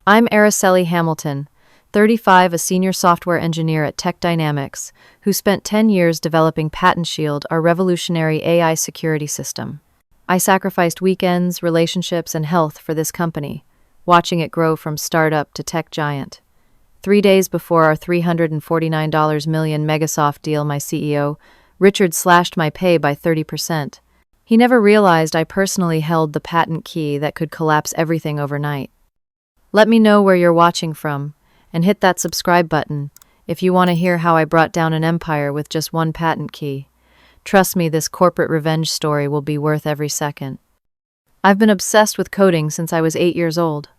I'm Araceli Hamilton, 35, a senior software engineer at Tech Dynamics, who spent 10 years developing Patent Shield, our revolutionary AI security system. I sacrificed weekends, relationships, and health for this company, watching it grow from startup to tech giant. 3 days before our $349 million Megasoft deal, my CEO, Richard, slashed my pay by 30%. He never realized I personally held the patent key that could collapse everything overnight. Let me know where you're watching from, and hit that subscribe button if you want to hear how I brought down an empire with just one patent key. Trust me, this corporate revenge story will be worth every second. I've been obsessed with coding since I was 8 years old.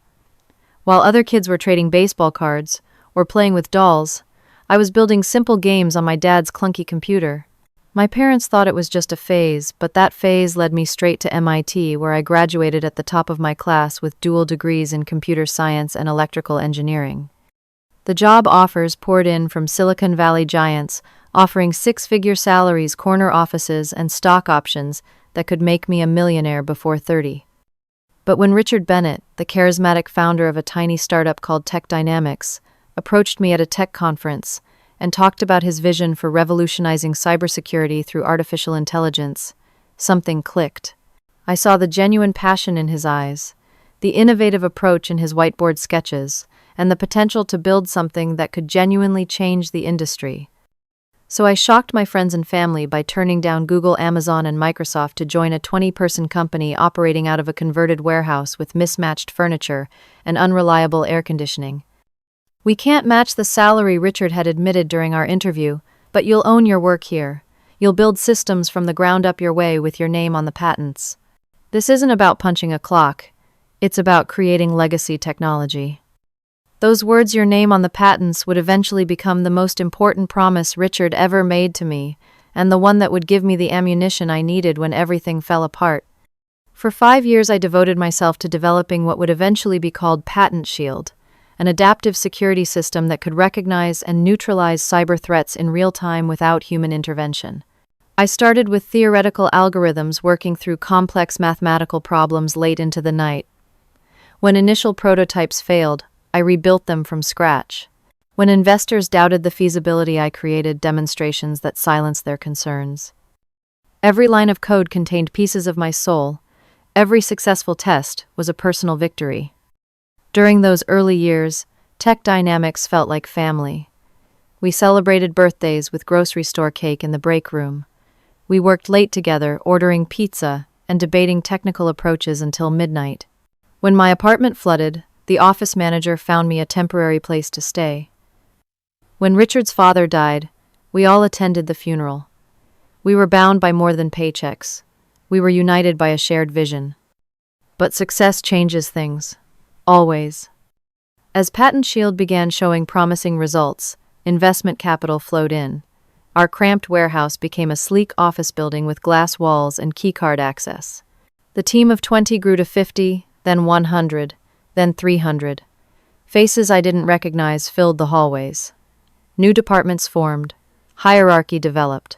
While other kids were trading baseball cards or playing with dolls, I was building simple games on my dad's clunky computer. My parents thought it was just a phase, but that phase led me straight to MIT, where I graduated at the top of my class with dual degrees in computer science and electrical engineering. The job offers poured in from Silicon Valley giants, offering six-figure salaries, corner offices, and stock options that could make me a millionaire before 30. But when Richard Bennett, the charismatic founder of a tiny startup called Tech Dynamics, approached me at a tech conference and talked about his vision for revolutionizing cybersecurity through artificial intelligence, something clicked. I saw the genuine passion in his eyes, the innovative approach in his whiteboard sketches, and the potential to build something that could genuinely change the industry. So I shocked my friends and family by turning down Google, Amazon, and Microsoft to join a 20-person company operating out of a converted warehouse with mismatched furniture and unreliable air conditioning. We can't match the salary, Richard had admitted during our interview, but you'll own your work here. You'll build systems from the ground up your way with your name on the patents. This isn't about punching a clock. It's about creating legacy technology. Those words, your name on the patents, would eventually become the most important promise Richard ever made to me, and the one that would give me the ammunition I needed when everything fell apart. For 5 years I devoted myself to developing what would eventually be called Patent Shield, an adaptive security system that could recognize and neutralize cyber threats in real time without human intervention. I started with theoretical algorithms, working through complex mathematical problems late into the night. When initial prototypes failed, I rebuilt them from scratch. When investors doubted the feasibility, I created demonstrations that silenced their concerns. Every line of code contained pieces of my soul. Every successful test was a personal victory. During those early years, Tech Dynamics felt like family. We celebrated birthdays with grocery store cake in the break room. We worked late together, ordering pizza and debating technical approaches until midnight. When my apartment flooded, the office manager found me a temporary place to stay. When Richard's father died, we all attended the funeral. We were bound by more than paychecks. We were united by a shared vision. But success changes things. Always. As Patent Shield began showing promising results, investment capital flowed in. Our cramped warehouse became a sleek office building with glass walls and keycard access. The team of 20 grew to 50, then 100, then 300. Faces I didn't recognize filled the hallways. New departments formed. Hierarchy developed.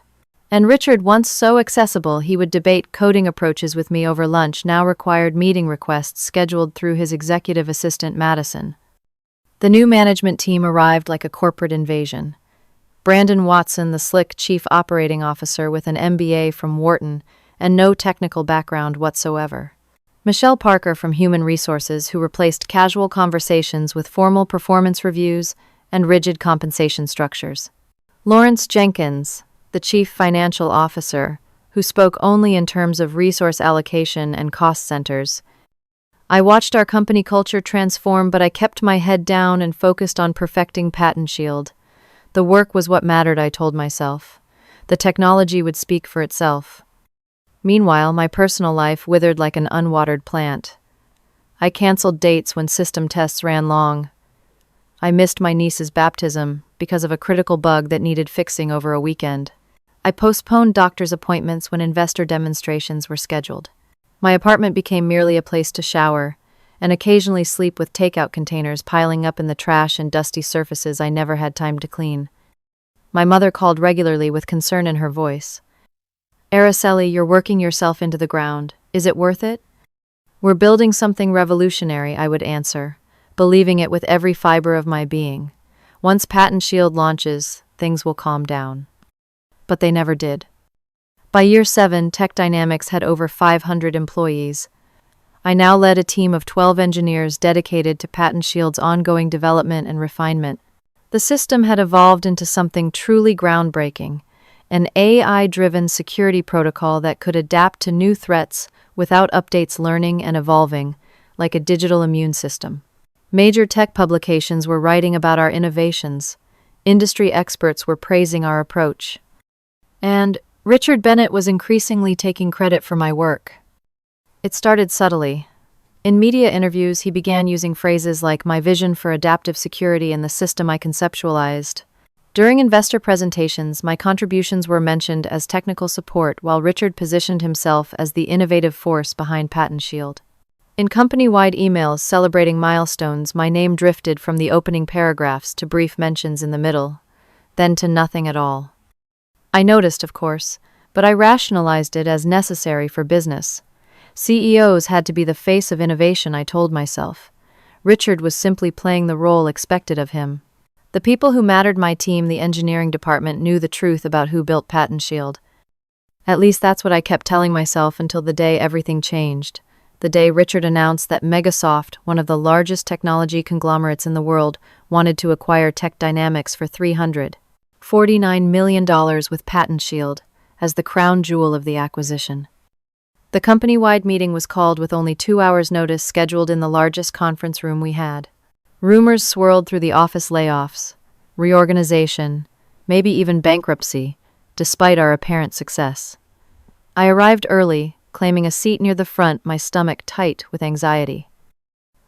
And Richard, once so accessible he would debate coding approaches with me over lunch, now required meeting requests scheduled through his executive assistant, Madison. The new management team arrived like a corporate invasion. Brandon Watson, the slick chief operating officer with an MBA from Wharton and no technical background whatsoever. Michelle Parker from Human Resources, who replaced casual conversations with formal performance reviews and rigid compensation structures. Lawrence Jenkins, the chief financial officer, who spoke only in terms of resource allocation and cost centers. I watched our company culture transform, but I kept my head down and focused on perfecting Patent Shield. The work was what mattered, I told myself. The technology would speak for itself. Meanwhile, my personal life withered like an unwatered plant. I canceled dates when system tests ran long. I missed my niece's baptism because of a critical bug that needed fixing over a weekend. I postponed doctor's appointments when investor demonstrations were scheduled. My apartment became merely a place to shower and occasionally sleep with takeout containers piling up in the trash and dusty surfaces I never had time to clean. My mother called regularly with concern in her voice. Araceli, you're working yourself into the ground. Is it worth it? We're building something revolutionary, I would answer, believing it with every fiber of my being. Once Patent Shield launches, things will calm down. But they never did. By year 7, Tech Dynamics had over 500 employees. I now led a team of 12 engineers dedicated to Patent Shield's ongoing development and refinement. The system had evolved into something truly groundbreaking, an AI-driven security protocol that could adapt to new threats without updates, learning and evolving, like a digital immune system. Major tech publications were writing about our innovations. Industry experts were praising our approach. And Richard Bennett was increasingly taking credit for my work. It started subtly. In media interviews, he began using phrases like my vision for adaptive security and the system I conceptualized. During investor presentations, my contributions were mentioned as technical support, while Richard positioned himself as the innovative force behind Patent Shield. In company-wide emails celebrating milestones, my name drifted from the opening paragraphs to brief mentions in the middle, then to nothing at all. I noticed, of course, but I rationalized it as necessary for business. CEOs had to be the face of innovation, I told myself. Richard was simply playing the role expected of him. The people who mattered, my team, the engineering department, knew the truth about who built Patent Shield. At least that's what I kept telling myself until the day everything changed. The day Richard announced that Microsoft, one of the largest technology conglomerates in the world, wanted to acquire Tech Dynamics for $349 million with Patent Shield as the crown jewel of the acquisition. The company-wide meeting was called with only 2 hours' notice, scheduled in the largest conference room we had. Rumors swirled through the office: layoffs, reorganization, maybe even bankruptcy, despite our apparent success. I arrived early, claiming a seat near the front, my stomach tight with anxiety.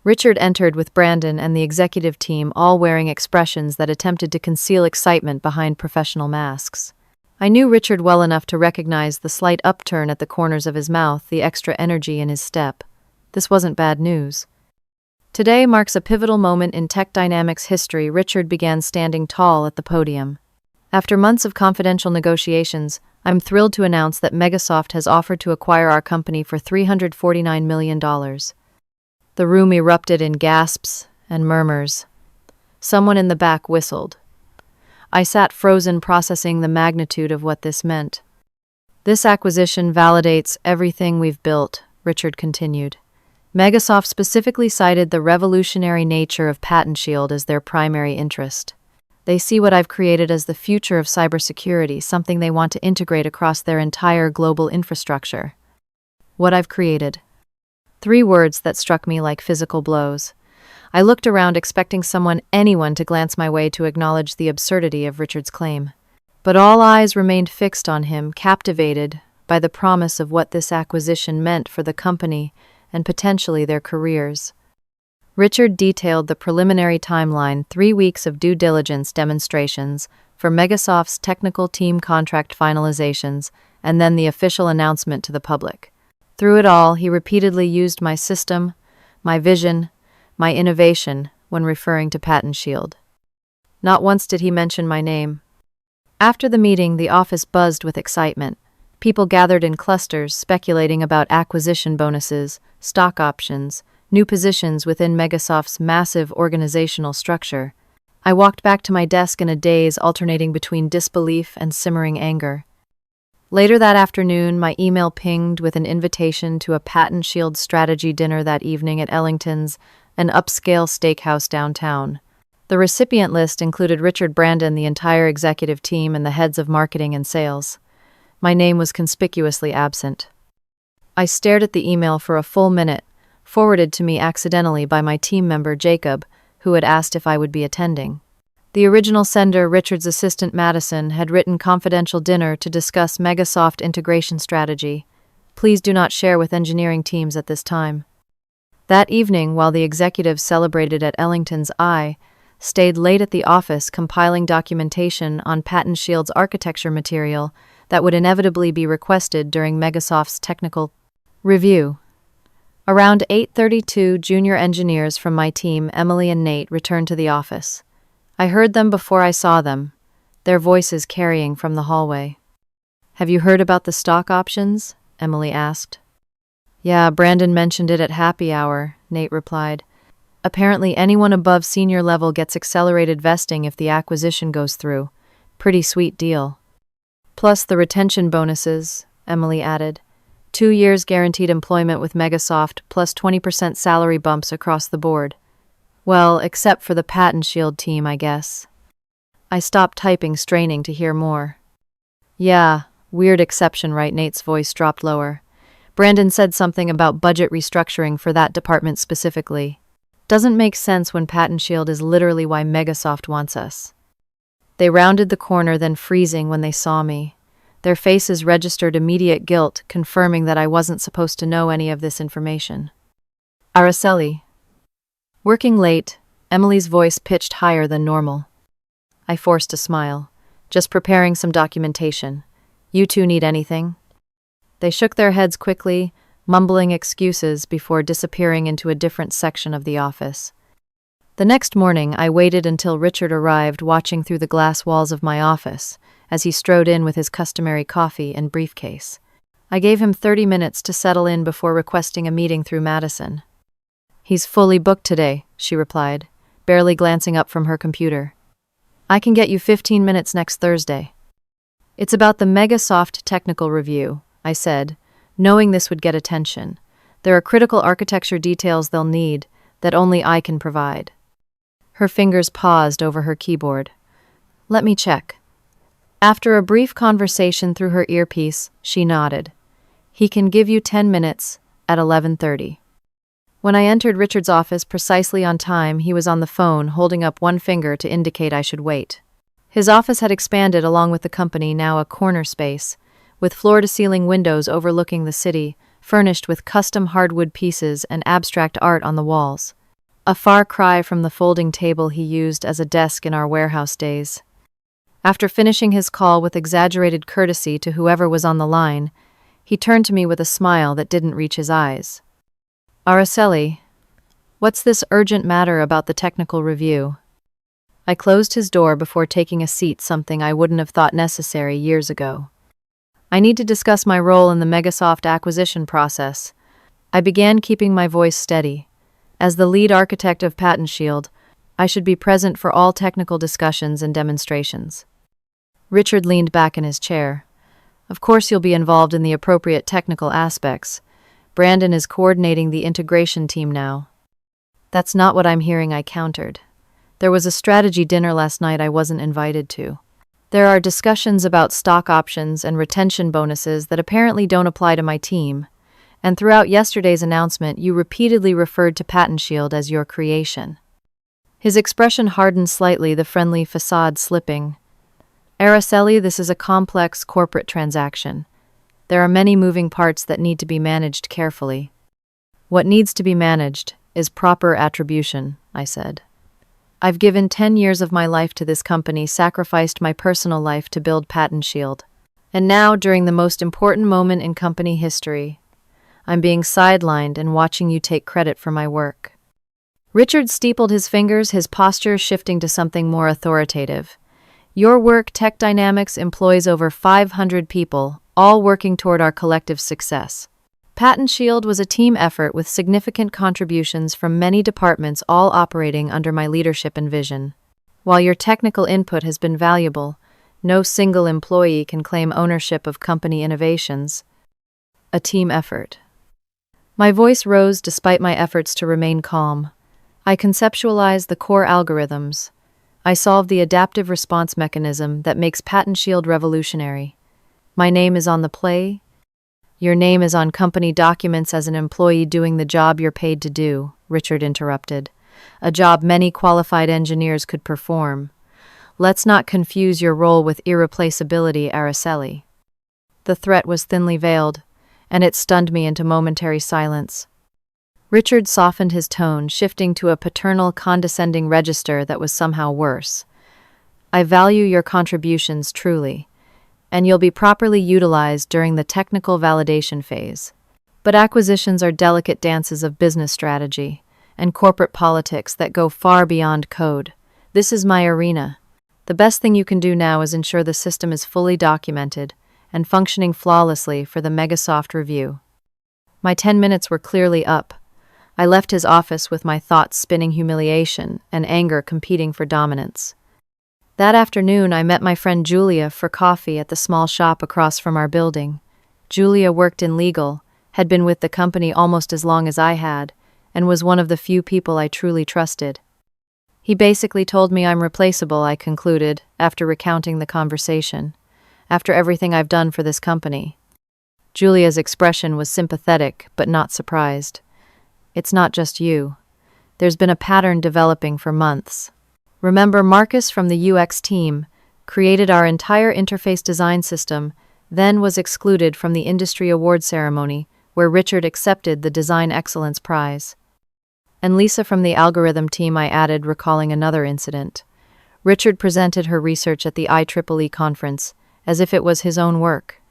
Richard entered with Brandon and the executive team, all wearing expressions that attempted to conceal excitement behind professional masks. I knew Richard well enough to recognize the slight upturn at the corners of his mouth, the extra energy in his step. This wasn't bad news. Today marks a pivotal moment in Tech Dynamics history. Richard began standing tall at the podium. After months of confidential negotiations, I'm thrilled to announce that Microsoft has offered to acquire our company for $349 million. The room erupted in gasps and murmurs. Someone in the back whistled. I sat frozen, processing the magnitude of what this meant. This acquisition validates everything we've built, Richard continued. Microsoft specifically cited the revolutionary nature of Patent Shield as their primary interest. They see what I've created as the future of cybersecurity, something they want to integrate across their entire global infrastructure. What I've created. 3 words that struck me like physical blows. I looked around, expecting anyone to glance my way to acknowledge the absurdity of Richard's claim. But all eyes remained fixed on him, captivated by the promise of what this acquisition meant for the company and potentially their careers. Richard detailed the preliminary timeline: 3 weeks of due diligence demonstrations for Microsoft's technical team, contract finalizations, and then the official announcement to the public. Through it all, he repeatedly used my system, my vision, my innovation when referring to Patent Shield. Not once did he mention my name. After the meeting, the office buzzed with excitement. People gathered in clusters, speculating about acquisition bonuses, stock options, new positions within Microsoft's massive organizational structure. I walked back to my desk in a daze, alternating between disbelief and simmering anger. Later that afternoon, my email pinged with an invitation to a Patent Shield strategy dinner that evening at Ellington's, an upscale steakhouse downtown. The recipient list included Richard, Brandon, the entire executive team, and the heads of marketing and sales. My name was conspicuously absent. I stared at the email for a full minute, forwarded to me accidentally by my team member Jacob, who had asked if I would be attending. The original sender, Richard's assistant Madison, had written confidential dinner to discuss Microsoft integration strategy. Please do not share with engineering teams at this time. That evening, while the executives celebrated at Ellington's, I stayed late at the office compiling documentation on Patent Shield's architecture material that would inevitably be requested during Microsoft's technical review. Around 8:32, junior engineers from my team, Emily and Nate, returned to the office. I heard them before I saw them, their voices carrying from the hallway. "Have you heard about the stock options?" Emily asked. "Yeah, Brandon mentioned it at happy hour," Nate replied. Apparently anyone above senior level gets accelerated vesting if the acquisition goes through. Pretty sweet deal. Plus the retention bonuses, Emily added. 2 years guaranteed employment with Megasoft plus 20% salary bumps across the board. Well, except for the Patent Shield team, I guess. I stopped typing, straining to hear more. Yeah, weird exception, right? Nate's voice dropped lower. Brandon said something about budget restructuring for that department specifically. Doesn't make sense when Patent Shield is literally why Megasoft wants us. They rounded the corner, then freezing when they saw me. Their faces registered immediate guilt, confirming that I wasn't supposed to know any of this information. Araceli. Working late, Emily's voice pitched higher than normal. I forced a smile. Just preparing some documentation. You two need anything? They shook their heads quickly, mumbling excuses before disappearing into a different section of the office. The next morning, I waited until Richard arrived, watching through the glass walls of my office, as he strode in with his customary coffee and briefcase. I gave him 30 minutes to settle in before requesting a meeting through Madison. He's fully booked today, she replied, barely glancing up from her computer. I can get you 15 minutes next Thursday. It's about the Megasoft technical review, I said, knowing this would get attention. There are critical architecture details they'll need that only I can provide. Her fingers paused over her keyboard. Let me check. After a brief conversation through her earpiece, she nodded. He can give you 10 minutes at 11:30. When I entered Richard's office precisely on time, he was on the phone, holding up one finger to indicate I should wait. His office had expanded along with the company, now a corner space, with floor-to-ceiling windows overlooking the city, furnished with custom hardwood pieces and abstract art on the walls. A far cry from the folding table he used as a desk in our warehouse days. After finishing his call with exaggerated courtesy to whoever was on the line, he turned to me with a smile that didn't reach his eyes. Araceli, what's this urgent matter about the technical review? I closed his door before taking a seat, something I wouldn't have thought necessary years ago. I need to discuss my role in the Megasoft acquisition process. I began, keeping my voice steady. As the lead architect of Patent Shield, I should be present for all technical discussions and demonstrations. Richard leaned back in his chair. Of course you'll be involved in the appropriate technical aspects. Brandon is coordinating the integration team now. That's not what I'm hearing, I countered. There was a strategy dinner last night I wasn't invited to. There are discussions about stock options and retention bonuses that apparently don't apply to my team, and throughout yesterday's announcement you repeatedly referred to Patent Shield as your creation. His expression hardened slightly, the friendly facade slipping. Araceli, this is a complex corporate transaction. There are many moving parts that need to be managed carefully. What needs to be managed is proper attribution, I said. I've given 10 years of my life to this company, sacrificed my personal life to build Patent Shield. And now, during the most important moment in company history, I'm being sidelined and watching you take credit for my work. Richard steepled his fingers, his posture shifting to something more authoritative. Your work, Tech Dynamics, employs over 500 people, all working toward our collective success. Patent Shield was a team effort with significant contributions from many departments, all operating under my leadership and vision. While your technical input has been valuable, no single employee can claim ownership of company innovations. A team effort. My voice rose despite my efforts to remain calm. I conceptualized the core algorithms. I solved the adaptive response mechanism that makes Patent Shield revolutionary. My name is on the play. Your name is on company documents as an employee doing the job you're paid to do, Richard interrupted. A job many qualified engineers could perform. Let's not confuse your role with irreplaceability, Araceli. The threat was thinly veiled, and it stunned me into momentary silence. Richard softened his tone, shifting to a paternal, condescending register that was somehow worse. I value your contributions truly, and you'll be properly utilized during the technical validation phase. But acquisitions are delicate dances of business strategy and corporate politics that go far beyond code. This is my arena. The best thing you can do now is ensure the system is fully documented and functioning flawlessly for the Megasoft review. My 10 minutes were clearly up. I left his office with my thoughts spinning, humiliation and anger competing for dominance. That afternoon, I met my friend Julia for coffee at the small shop across from our building. Julia worked in legal, had been with the company almost as long as I had, and was one of the few people I truly trusted. He basically told me I'm replaceable, I concluded, after recounting the conversation. After everything I've done for this company. Julia's expression was sympathetic, but not surprised. It's not just you. There's been a pattern developing for months. Remember, Marcus from the UX team created our entire interface design system, then was excluded from the industry award ceremony, where Richard accepted the Design Excellence Prize. And Lisa from the algorithm team, I added, recalling another incident. Richard presented her research at the IEEE conference, as if it was his own work.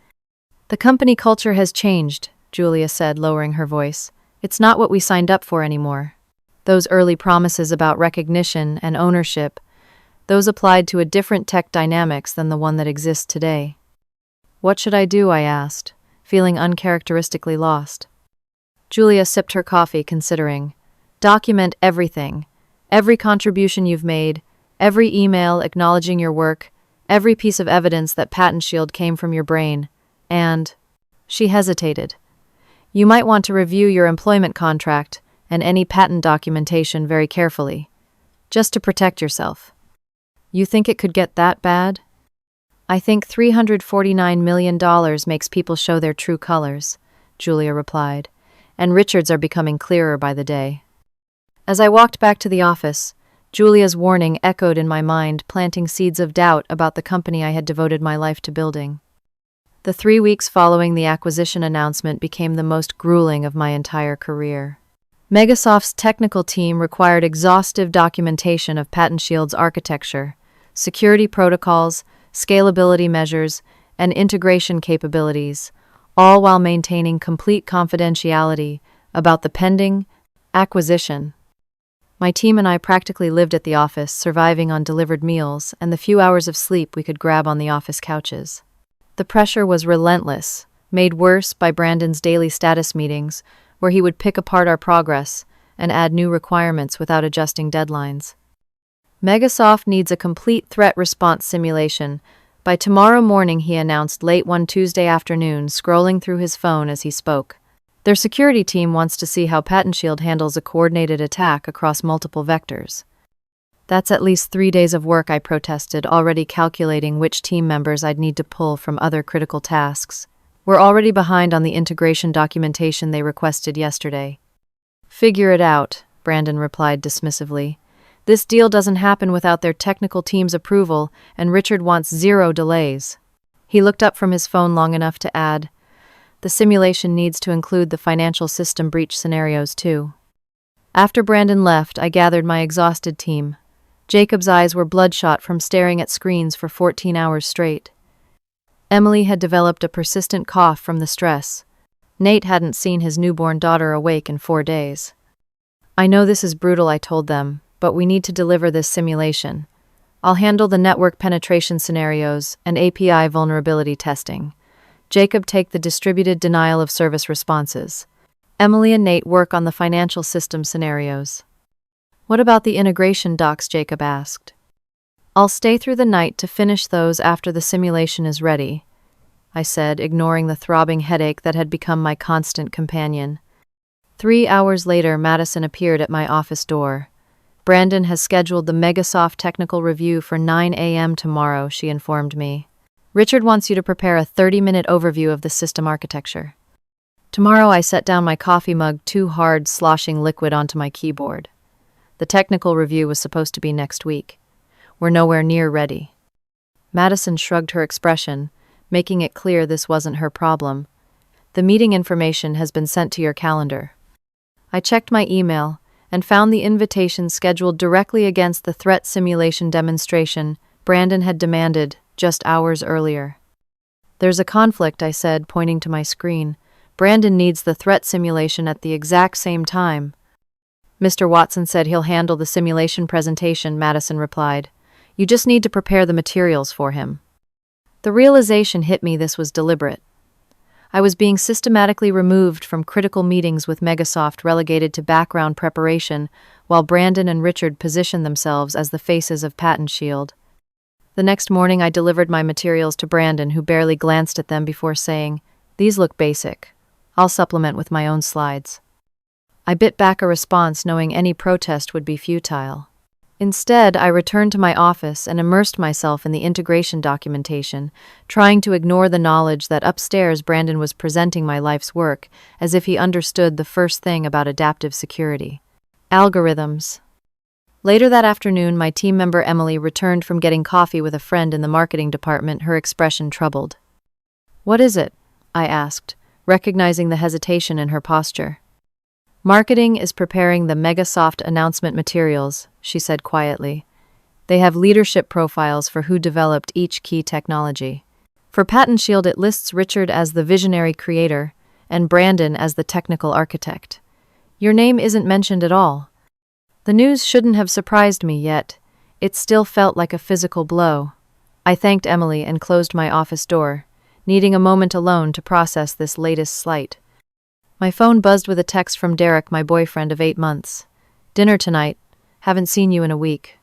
The company culture has changed, Julia said, lowering her voice. It's not what we signed up for anymore. Those early promises about recognition and ownership, those applied to a different tech dynamics than the one that exists today. What should I do? I asked, feeling uncharacteristically lost. Julia sipped her coffee, considering. Document everything. Every contribution you've made, every email acknowledging your work, every piece of evidence that patent shield came from your brain, and... She hesitated. You might want to review your employment contract and any patent documentation very carefully, just to protect yourself. You think it could get that bad? I think $349 million makes people show their true colors, Julia replied, and Richards are becoming clearer by the day. As I walked back to the office, Julia's warning echoed in my mind, planting seeds of doubt about the company I had devoted my life to building. The 3 weeks following the acquisition announcement became the most grueling of my entire career. Megasoft's technical team required exhaustive documentation of Patent Shield's architecture, security protocols, scalability measures, and integration capabilities, all while maintaining complete confidentiality about the pending acquisition. My team and I practically lived at the office, surviving on delivered meals and the few hours of sleep we could grab on the office couches. The pressure was relentless, made worse by Brandon's daily status meetings, where he would pick apart our progress and add new requirements without adjusting deadlines. Megasoft needs a complete threat response simulation. By tomorrow morning, he announced late one Tuesday afternoon, scrolling through his phone as he spoke. Their security team wants to see how Patent Shield handles a coordinated attack across multiple vectors. That's at least 3 days of work, I protested, already calculating which team members I'd need to pull from other critical tasks. We're already behind on the integration documentation they requested yesterday. Figure it out, Brandon replied dismissively. This deal doesn't happen without their technical team's approval, and Richard wants 0 delays. He looked up from his phone long enough to add, the simulation needs to include the financial system breach scenarios too. After Brandon left, I gathered my exhausted team. Jacob's eyes were bloodshot from staring at screens for 14 hours straight. Emily had developed a persistent cough from the stress. Nate hadn't seen his newborn daughter awake in 4 days. I know this is brutal, I told them, but we need to deliver this simulation. I'll handle the network penetration scenarios and API vulnerability testing. Jacob take the distributed denial of service responses. Emily and Nate work on the financial system scenarios. What about the integration docs? Jacob asked. I'll stay through the night to finish those after the simulation is ready, I said, ignoring the throbbing headache that had become my constant companion. 3 hours later, Madison appeared at my office door. Brandon has scheduled the Megasoft technical review for 9 a.m. tomorrow, she informed me. Richard wants you to prepare a 30-minute overview of the system architecture. Tomorrow I set down my coffee mug too hard, sloshing liquid onto my keyboard. The technical review was supposed to be next week. We're nowhere near ready. Madison shrugged her expression, making it clear this wasn't her problem. The meeting information has been sent to your calendar. I checked my email and found the invitation scheduled directly against the threat simulation demonstration Brandon had demanded just hours earlier. There's a conflict, I said, pointing to my screen. Brandon needs the threat simulation at the exact same time. Mr. Watson said he'll handle the simulation presentation, Madison replied. You just need to prepare the materials for him. The realization hit me this was deliberate. I was being systematically removed from critical meetings with Megasoft, relegated to background preparation, while Brandon and Richard positioned themselves as the faces of Patent Shield. The next morning I delivered my materials to Brandon, who barely glanced at them before saying, "These look basic. I'll supplement with my own slides." I bit back a response, knowing any protest would be futile. Instead, I returned to my office and immersed myself in the integration documentation, trying to ignore the knowledge that upstairs Brandon was presenting my life's work as if he understood the first thing about adaptive security. Algorithms. Later that afternoon, my team member Emily returned from getting coffee with a friend in the marketing department, her expression troubled. "What is it?" I asked, recognizing the hesitation in her posture. "Marketing is preparing the Megasoft announcement materials," she said quietly. "They have leadership profiles for who developed each key technology. For Patent Shield, it lists Richard as the visionary creator and Brandon as the technical architect. Your name isn't mentioned at all." The news shouldn't have surprised me, yet it still felt like a physical blow. I thanked Emily and closed my office door, needing a moment alone to process this latest slight. My phone buzzed with a text from Derek, my boyfriend of 8 months. "Dinner tonight. Haven't seen you in a week."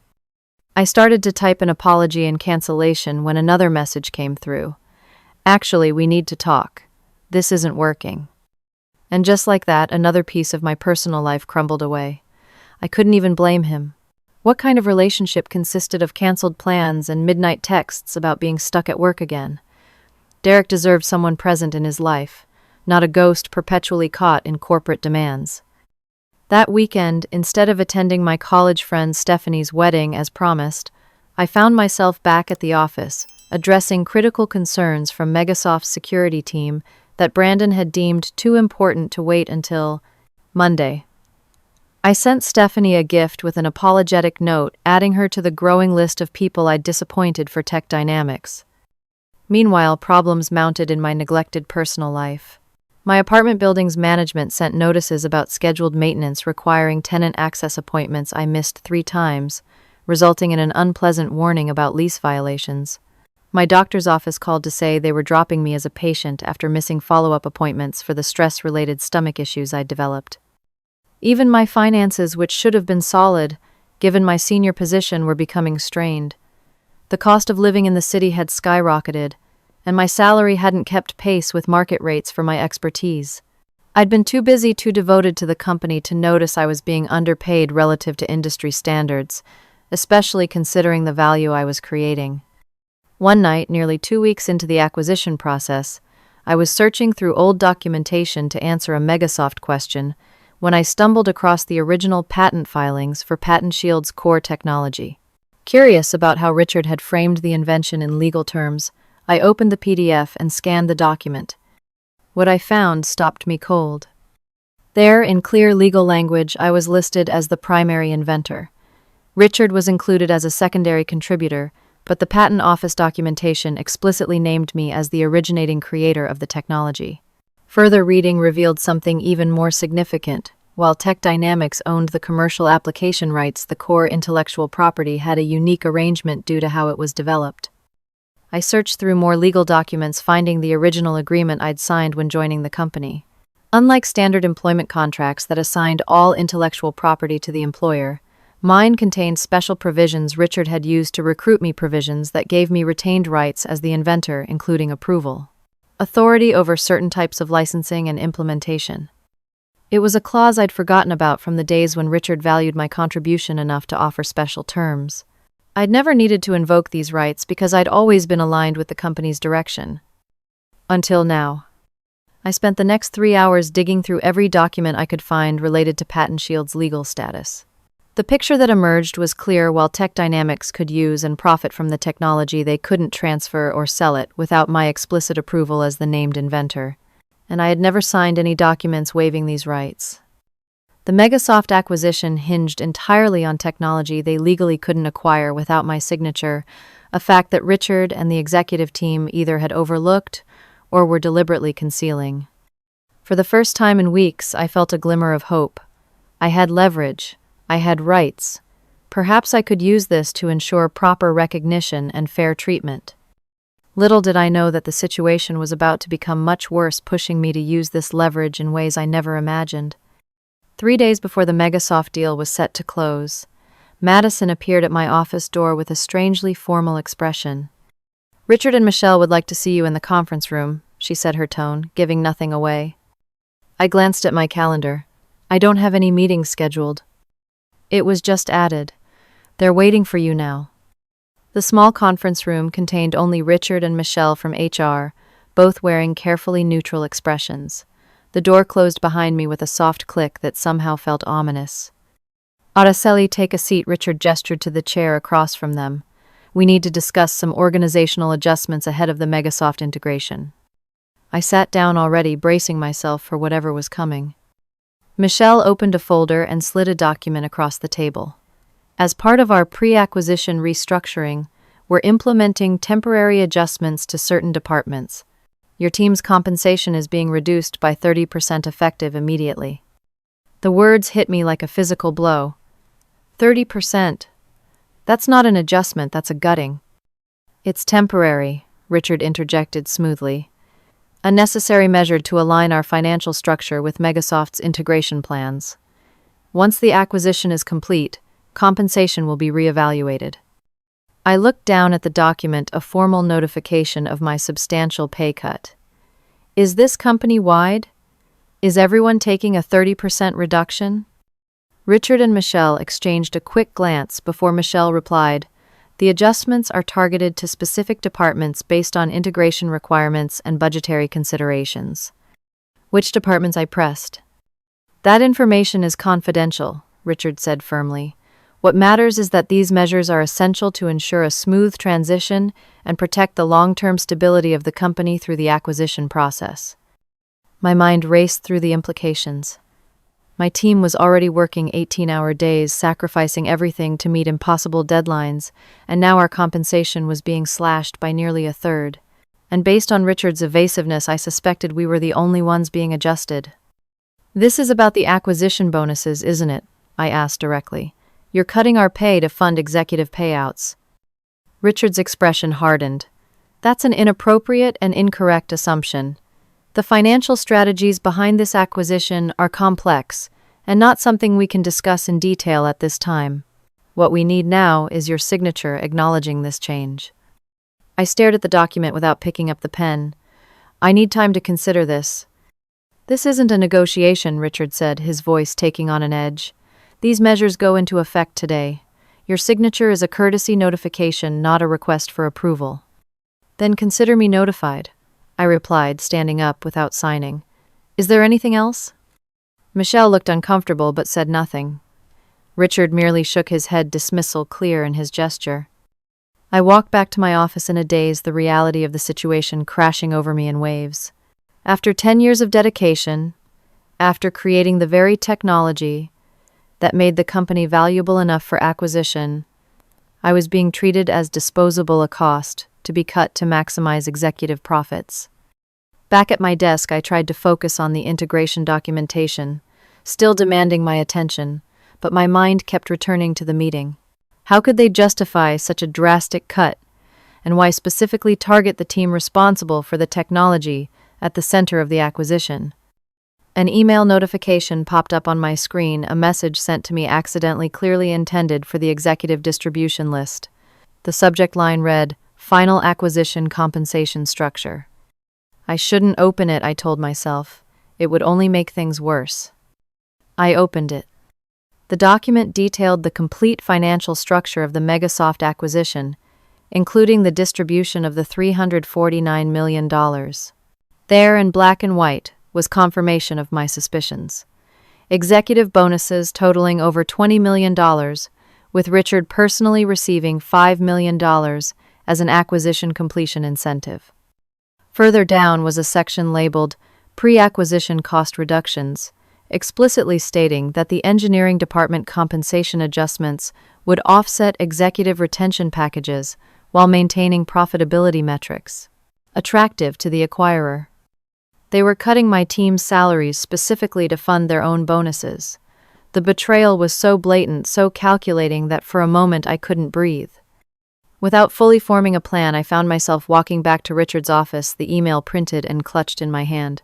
I started to type an apology and cancellation when another message came through. "Actually, we need to talk. This isn't working." And just like that, another piece of my personal life crumbled away. I couldn't even blame him. What kind of relationship consisted of canceled plans and midnight texts about being stuck at work again? Derek deserved someone present in his life, not a ghost perpetually caught in corporate demands. That weekend, instead of attending my college friend Stephanie's wedding as promised, I found myself back at the office, addressing critical concerns from Megasoft's security team that Brandon had deemed too important to wait until Monday. I sent Stephanie a gift with an apologetic note, adding her to the growing list of people I'd disappointed for Tech Dynamics. Meanwhile, problems mounted in my neglected personal life. My apartment building's management sent notices about scheduled maintenance requiring tenant access appointments I missed 3 times, resulting in an unpleasant warning about lease violations. My doctor's office called to say they were dropping me as a patient after missing follow-up appointments for the stress-related stomach issues I'd developed. Even my finances, which should have been solid, given my senior position, were becoming strained. The cost of living in the city had skyrocketed, and my salary hadn't kept pace with market rates for my expertise. I'd been too busy, too devoted to the company to notice I was being underpaid relative to industry standards, especially considering the value I was creating. One night, nearly 2 weeks into the acquisition process, I was searching through old documentation to answer a Megasoft question when I stumbled across the original patent filings for Patent Shield's core technology. Curious about how Richard had framed the invention in legal terms, I opened the PDF and scanned the document. What I found stopped me cold. There, in clear legal language, I was listed as the primary inventor. Richard was included as a secondary contributor, but the Patent Office documentation explicitly named me as the originating creator of the technology. Further reading revealed something even more significant. While Tech Dynamics owned the commercial application rights, the core intellectual property had a unique arrangement due to how it was developed. I searched through more legal documents, finding the original agreement I'd signed when joining the company. Unlike standard employment contracts that assigned all intellectual property to the employer, mine contained special provisions Richard had used to recruit me, provisions that gave me retained rights as the inventor, including approval, authority over certain types of licensing, and implementation. It was a clause I'd forgotten about from the days when Richard valued my contribution enough to offer special terms. I'd never needed to invoke these rights because I'd always been aligned with the company's direction. Until now. I spent the next 3 hours digging through every document I could find related to Patent Shield's legal status. The picture that emerged was clear. While Tech Dynamics could use and profit from the technology, they couldn't transfer or sell it without my explicit approval as the named inventor, and I had never signed any documents waiving these rights. The Megasoft acquisition hinged entirely on technology they legally couldn't acquire without my signature, a fact that Richard and the executive team either had overlooked or were deliberately concealing. For the first time in weeks, I felt a glimmer of hope. I had leverage. I had rights. Perhaps I could use this to ensure proper recognition and fair treatment. Little did I know that the situation was about to become much worse, pushing me to use this leverage in ways I never imagined. 3 days before the Megasoft deal was set to close, Madison appeared at my office door with a strangely formal expression. "Richard and Michelle would like to see you in the conference room," she said, her tone giving nothing away. I glanced at my calendar. "I don't have any meetings scheduled." It was just added, "They're waiting for you now." The small conference room contained only Richard and Michelle from HR, both wearing carefully neutral expressions. The door closed behind me with a soft click that somehow felt ominous. "Araceli, take a seat," Richard gestured to the chair across from them. "We need to discuss some organizational adjustments ahead of the Megasoft integration." I sat down already, bracing myself for whatever was coming. Michelle opened a folder and slid a document across the table. "As part of our pre-acquisition restructuring, we're implementing temporary adjustments to certain departments. Your team's compensation is being reduced by 30% effective immediately." The words hit me like a physical blow. 30%? That's not an adjustment, that's a gutting. "It's temporary," Richard interjected smoothly. "A necessary measure to align our financial structure with Megasoft's integration plans. Once the acquisition is complete, compensation will be reevaluated." I looked down at the document, a formal notification of my substantial pay cut. Is this company-wide? Is everyone taking a 30% reduction? Richard and Michelle exchanged a quick glance before Michelle replied, "The adjustments are targeted to specific departments based on integration requirements and budgetary considerations." "Which departments?" I pressed. "That information is confidential," Richard said firmly. "What matters is that these measures are essential to ensure a smooth transition and protect the long-term stability of the company through the acquisition process." My mind raced through the implications. My team was already working 18-hour days, sacrificing everything to meet impossible deadlines, and now our compensation was being slashed by nearly a third. And based on Richard's evasiveness, I suspected we were the only ones being adjusted. "This is about the acquisition bonuses, isn't it?" I asked directly. "You're cutting our pay to fund executive payouts." Richard's expression hardened. "That's an inappropriate and incorrect assumption. The financial strategies behind this acquisition are complex and not something we can discuss in detail at this time. What we need now is your signature acknowledging this change." I stared at the document without picking up the pen. "I need time to consider this." "This isn't a negotiation," Richard said, his voice taking on an edge. "These measures go into effect today. Your signature is a courtesy notification, not a request for approval." "Then consider me notified," I replied, standing up without signing. "Is there anything else?" Michelle looked uncomfortable but said nothing. Richard merely shook his head, dismissal clear in his gesture. I walked back to my office in a daze, the reality of the situation crashing over me in waves. After 10 years of dedication, after creating the very technology that made the company valuable enough for acquisition, I was being treated as disposable, a cost to be cut to maximize executive profits. Back at my desk, I tried to focus on the integration documentation, still demanding my attention, but my mind kept returning to the meeting. How could they justify such a drastic cut, and why specifically target the team responsible for the technology at the center of the acquisition? An email notification popped up on my screen, a message sent to me accidentally, clearly intended for the executive distribution list. The subject line read, "Final Acquisition Compensation Structure." I shouldn't open it, I told myself. It would only make things worse. I opened it. The document detailed the complete financial structure of the Megasoft acquisition, including the distribution of the $349 million. There, in black and white, was confirmation of my suspicions. Executive bonuses totaling over $20 million, with Richard personally receiving $5 million as an acquisition completion incentive. Further down was a section labeled Pre-Acquisition Cost Reductions, explicitly stating that the engineering department compensation adjustments would offset executive retention packages while maintaining profitability metrics. Attractive to the acquirer. They were cutting my team's salaries specifically to fund their own bonuses. The betrayal was so blatant, so calculating that for a moment I couldn't breathe. Without fully forming a plan, I found myself walking back to Richard's office, the email printed and clutched in my hand.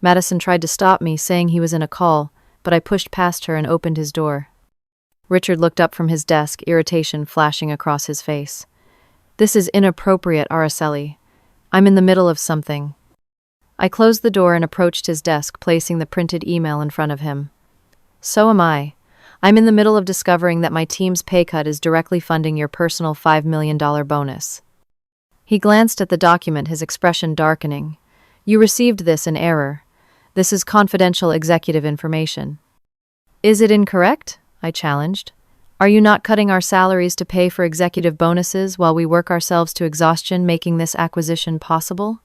Madison tried to stop me, saying he was in a call, but I pushed past her and opened his door. Richard looked up from his desk, irritation flashing across his face. "This is inappropriate, Araceli. I'm in the middle of something." I closed the door and approached his desk, placing the printed email in front of him. "So am I. I'm in the middle of discovering that my team's pay cut is directly funding your personal $5 million bonus." He glanced at the document, his expression darkening. "You received this in error. This is confidential executive information." "Is it incorrect?" I challenged. "Are you not cutting our salaries to pay for executive bonuses while we work ourselves to exhaustion making this acquisition possible?"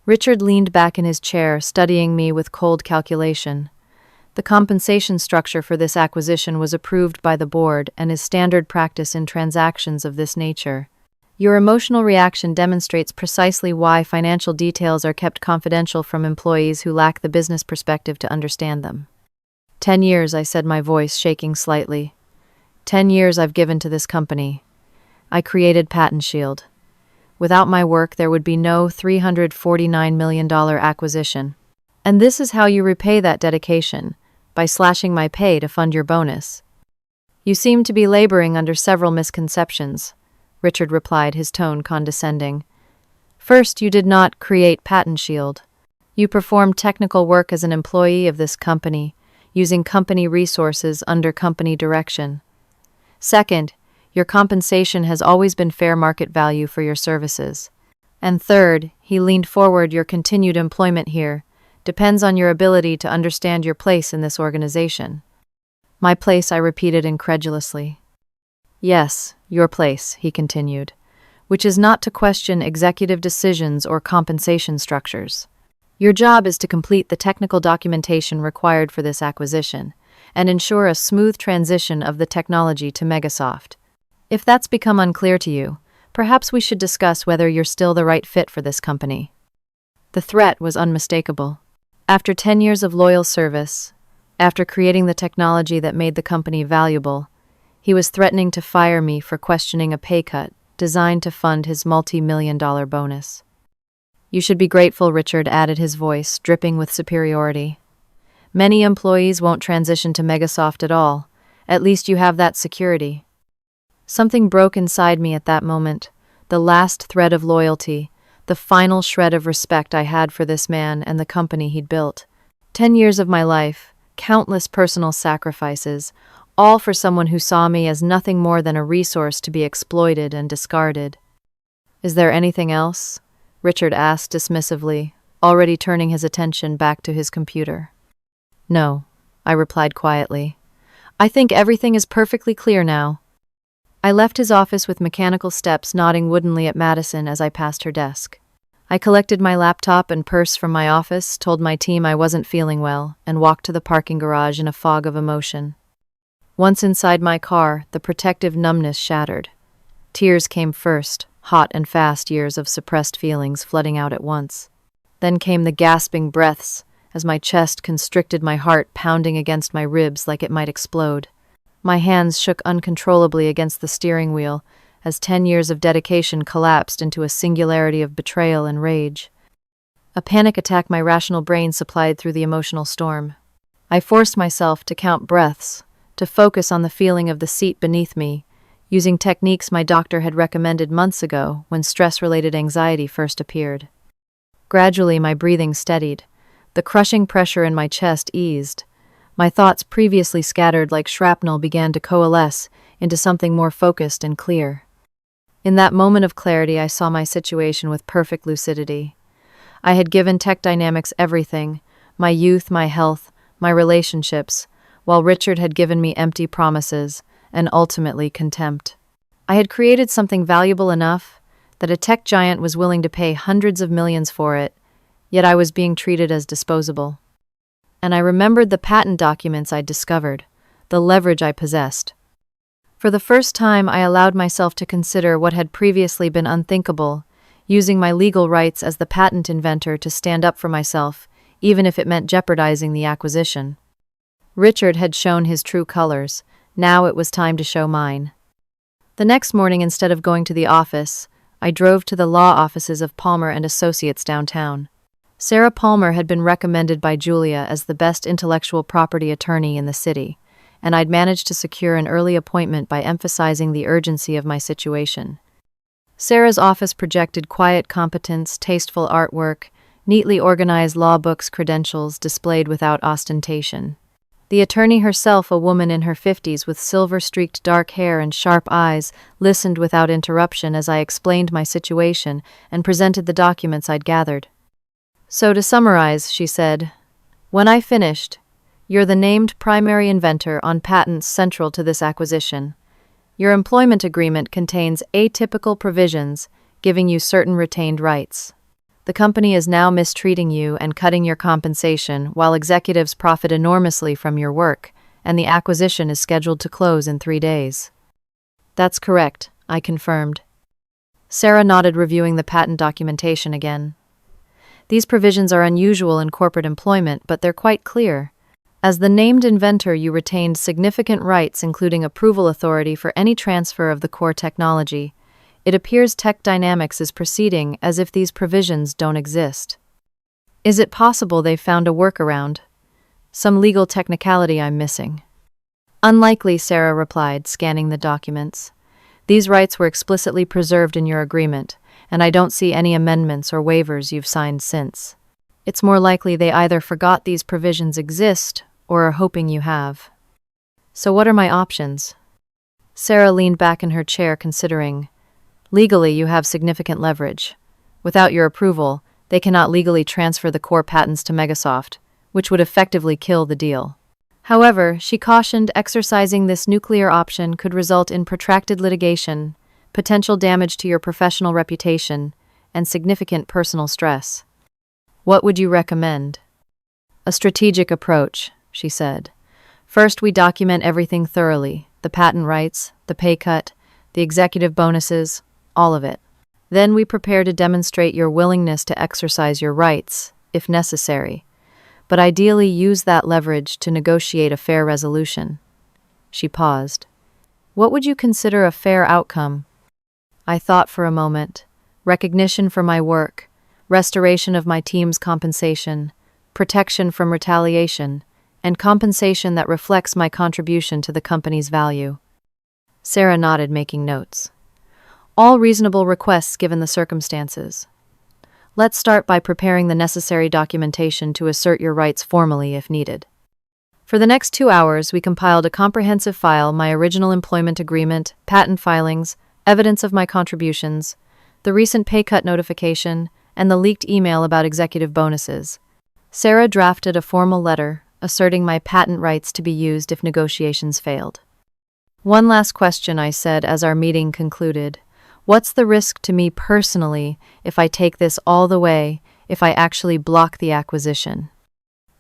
Richard leaned back in his chair, studying me with cold calculation. The compensation structure for this acquisition was approved by the board and is standard practice in transactions of this nature. Your emotional reaction demonstrates precisely why financial details are kept confidential from employees who lack the business perspective to understand them. 10 years, I said, my voice shaking slightly. 10 years I've given to this company. I created Patent Shield. Without my work, there would be no $349 million acquisition. And this is how you repay that dedication, by slashing my pay to fund your bonus. You seem to be laboring under several misconceptions, Richard replied, his tone condescending. First, you did not create Patent Shield. You performed technical work as an employee of this company, using company resources under company direction. Second, your compensation has always been fair market value for your services. And third, he leaned forward, your continued employment here depends on your ability to understand your place in this organization. My place, I repeated incredulously. Yes, your place, he continued, which is not to question executive decisions or compensation structures. Your job is to complete the technical documentation required for this acquisition and ensure a smooth transition of the technology to Megasoft. If that's become unclear to you, perhaps we should discuss whether you're still the right fit for this company. The threat was unmistakable. After 10 years of loyal service, after creating the technology that made the company valuable, he was threatening to fire me for questioning a pay cut designed to fund his multi-million-dollar bonus. You should be grateful, Richard added, his voice dripping with superiority. Many employees won't transition to Megasoft at all. At least you have that security. Something broke inside me at that moment, the last thread of loyalty, the final shred of respect I had for this man and the company he'd built. 10 years of my life, countless personal sacrifices, all for someone who saw me as nothing more than a resource to be exploited and discarded. Is there anything else? Richard asked dismissively, already turning his attention back to his computer. No, I replied quietly. I think everything is perfectly clear now. I left his office with mechanical steps, nodding woodenly at Madison as I passed her desk. I collected my laptop and purse from my office, told my team I wasn't feeling well, and walked to the parking garage in a fog of emotion. Once inside my car, the protective numbness shattered. Tears came first, hot and fast years of suppressed feelings flooding out at once. Then came the gasping breaths, as my chest constricted, my heart pounding against my ribs like it might explode. My hands shook uncontrollably against the steering wheel as 10 years of dedication collapsed into a singularity of betrayal and rage. A panic attack my rational brain supplied through the emotional storm. I forced myself to count breaths, to focus on the feeling of the seat beneath me, using techniques my doctor had recommended months ago when stress-related anxiety first appeared. Gradually, my breathing steadied. The crushing pressure in my chest eased. My thoughts, previously scattered like shrapnel, began to coalesce into something more focused and clear. In that moment of clarity, I saw my situation with perfect lucidity. I had given Tech Dynamics everything, my youth, my health, my relationships, while Richard had given me empty promises and ultimately contempt. I had created something valuable enough that a tech giant was willing to pay hundreds of millions for it, yet I was being treated as disposable. And I remembered the patent documents I'd discovered, the leverage I possessed. For the first time, I allowed myself to consider what had previously been unthinkable, using my legal rights as the patent inventor to stand up for myself, even if it meant jeopardizing the acquisition. Richard had shown his true colors. Now it was time to show mine. The next morning, instead of going to the office, I drove to the law offices of Palmer and Associates downtown. Sarah Palmer had been recommended by Julia as the best intellectual property attorney in the city, and I'd managed to secure an early appointment by emphasizing the urgency of my situation. Sarah's office projected quiet competence, tasteful artwork, neatly organized law books, credentials displayed without ostentation. The attorney herself, a woman in her 50s with silver-streaked dark hair and sharp eyes, listened without interruption as I explained my situation and presented the documents I'd gathered. "So to summarize," she said, "when I finished, you're the named primary inventor on patents central to this acquisition. Your employment agreement contains atypical provisions giving you certain retained rights. The company is now mistreating you and cutting your compensation while executives profit enormously from your work, and the acquisition is scheduled to close in 3 days." "That's correct," I confirmed. Sarah nodded, reviewing the patent documentation again. "These provisions are unusual in corporate employment, but they're quite clear. As the named inventor, you retained significant rights, including approval authority for any transfer of the core technology. It appears Tech Dynamics is proceeding as if these provisions don't exist. Is it possible they've found a workaround? Some legal technicality I'm missing?" "Unlikely," Sarah replied, scanning the documents. "These rights were explicitly preserved in your agreement, and I don't see any amendments or waivers you've signed since. It's more likely they either forgot these provisions exist or are hoping you have." "So what are my options?" Sarah leaned back in her chair, considering. "Legally, you have significant leverage. Without your approval, they cannot legally transfer the core patents to Microsoft, which would effectively kill the deal. However, she cautioned, exercising this nuclear option could result in protracted litigation, potential damage to your professional reputation, and significant personal stress. "What would you recommend?" "A strategic approach," she said. "First, we document everything thoroughly, the patent rights, the pay cut, the executive bonuses, all of it. Then we prepare to demonstrate your willingness to exercise your rights, if necessary, but ideally use that leverage to negotiate a fair resolution." She paused. "What would you consider a fair outcome?" I thought for a moment. Recognition for my work, restoration of my team's compensation, protection from retaliation, and compensation that reflects my contribution to the company's value. Sarah nodded, making notes. "All reasonable requests given the circumstances. Let's start by preparing the necessary documentation to assert your rights formally if needed." For the next 2 hours, we compiled a comprehensive file: my original employment agreement, patent filings, evidence of my contributions, the recent pay cut notification, and the leaked email about executive bonuses. Sarah drafted a formal letter asserting my patent rights to be used if negotiations failed. "One last question," I said as our meeting concluded. "What's the risk to me personally if I take this all the way, if I actually block the acquisition?"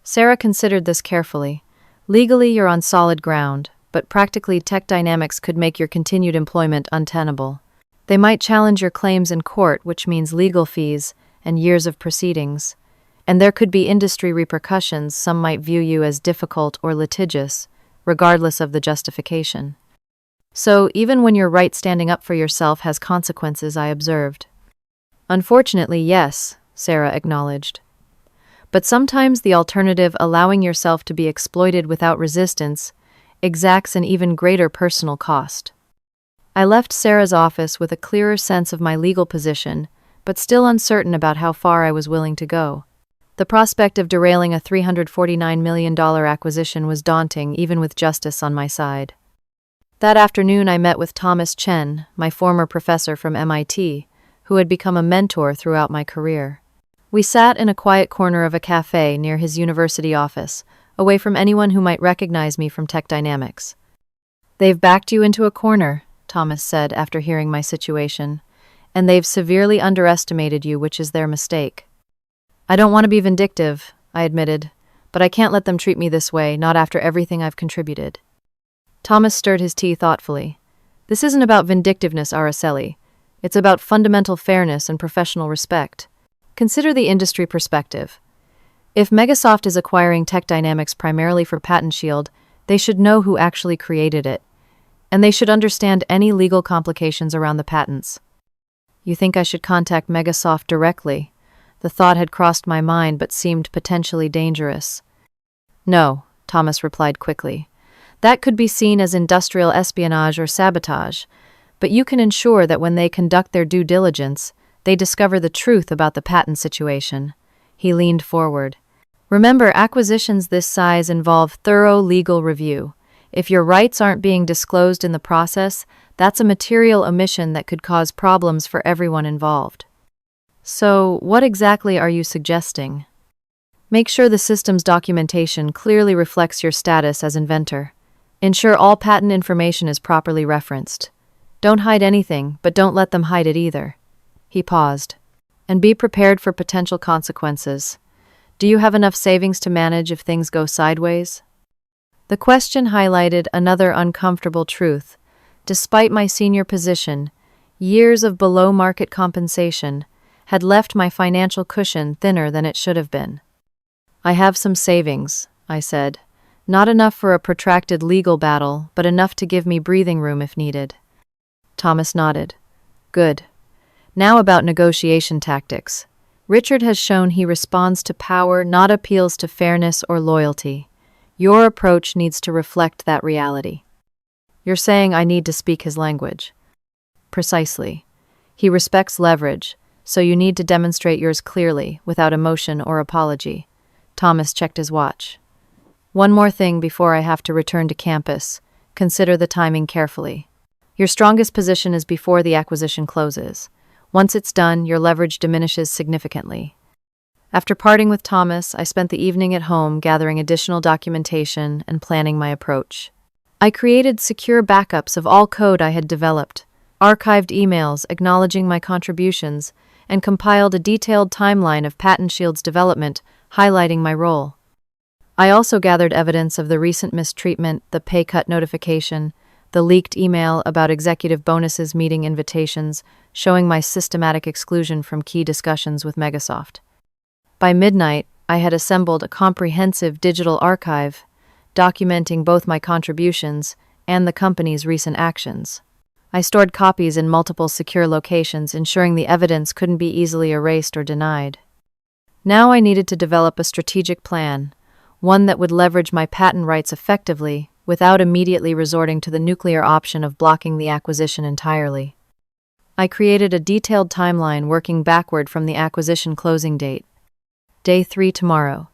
Sarah considered this carefully. "Legally, you're on solid ground, but practically Tech Dynamics could make your continued employment untenable. They might challenge your claims in court, which means legal fees and years of proceedings. And there could be industry repercussions. Some might view you as difficult or litigious, regardless of the justification. So, even when your right standing up for yourself has consequences," I observed. "Unfortunately, yes," Sarah acknowledged. "But sometimes the alternative, allowing yourself to be exploited without resistance, exacts an even greater personal cost." I left Sarah's office with a clearer sense of my legal position, but still uncertain about how far I was willing to go. The prospect of derailing a $349 million acquisition was daunting, even with justice on my side. That afternoon, I met with Thomas Chen, my former professor from MIT, who had become a mentor throughout my career. We sat in a quiet corner of a cafe near his university office, away from anyone who might recognize me from Tech Dynamics. "They've backed you into a corner," Thomas said after hearing my situation, "and they've severely underestimated you, which is their mistake." "I don't want to be vindictive," I admitted, "but I can't let them treat me this way, not after everything I've contributed." Thomas stirred his tea thoughtfully. "This isn't about vindictiveness, Araceli. It's about fundamental fairness and professional respect. Consider the industry perspective. If Microsoft is acquiring Tech Dynamics primarily for Patent Shield, they should know who actually created it. and they should understand any legal complications around the patents. You think I should contact Megasoft directly? The thought had crossed my mind but seemed potentially dangerous. No, Thomas replied quickly. That could be seen as industrial espionage or sabotage, but you can ensure that when they conduct their due diligence, they discover the truth about the patent situation. He leaned forward. Remember, acquisitions this size involve thorough legal review. If your rights aren't being disclosed in the process, that's a material omission that could cause problems for everyone involved. So, what exactly are you suggesting? Make sure the system's documentation clearly reflects your status as inventor. Ensure all patent information is properly referenced. Don't hide anything, but don't let them hide it either. He paused. And be prepared for potential consequences. Do you have enough savings to manage if things go sideways? The question highlighted another uncomfortable truth. Despite my senior position, years of below-market compensation had left my financial cushion thinner than it should have been. I have some savings, I said. Not enough for a protracted legal battle, but enough to give me breathing room if needed. Thomas nodded. Good. Now about negotiation tactics. Richard has shown he responds to power, not appeals to fairness or loyalty. Your approach needs to reflect that reality. You're saying I need to speak his language. Precisely. He respects leverage, so you need to demonstrate yours clearly, without emotion or apology. Thomas checked his watch. One more thing before I have to return to campus. Consider the timing carefully. Your strongest position is before the acquisition closes. Once it's done, your leverage diminishes significantly. After parting with Thomas, I spent the evening at home gathering additional documentation and planning my approach. I created secure backups of all code I had developed, archived emails acknowledging my contributions, and compiled a detailed timeline of PatentShield's development, highlighting my role. I also gathered evidence of the recent mistreatment, the pay cut notification, the leaked email about executive bonuses meeting invitations, showing my systematic exclusion from key discussions with Megasoft. By midnight, I had assembled a comprehensive digital archive, documenting both my contributions and the company's recent actions. I stored copies in multiple secure locations, ensuring the evidence couldn't be easily erased or denied. Now I needed to develop a strategic plan, one that would leverage my patent rights effectively without immediately resorting to the nuclear option of blocking the acquisition entirely. I created a detailed timeline working backward from the acquisition closing date. Day 3 tomorrow.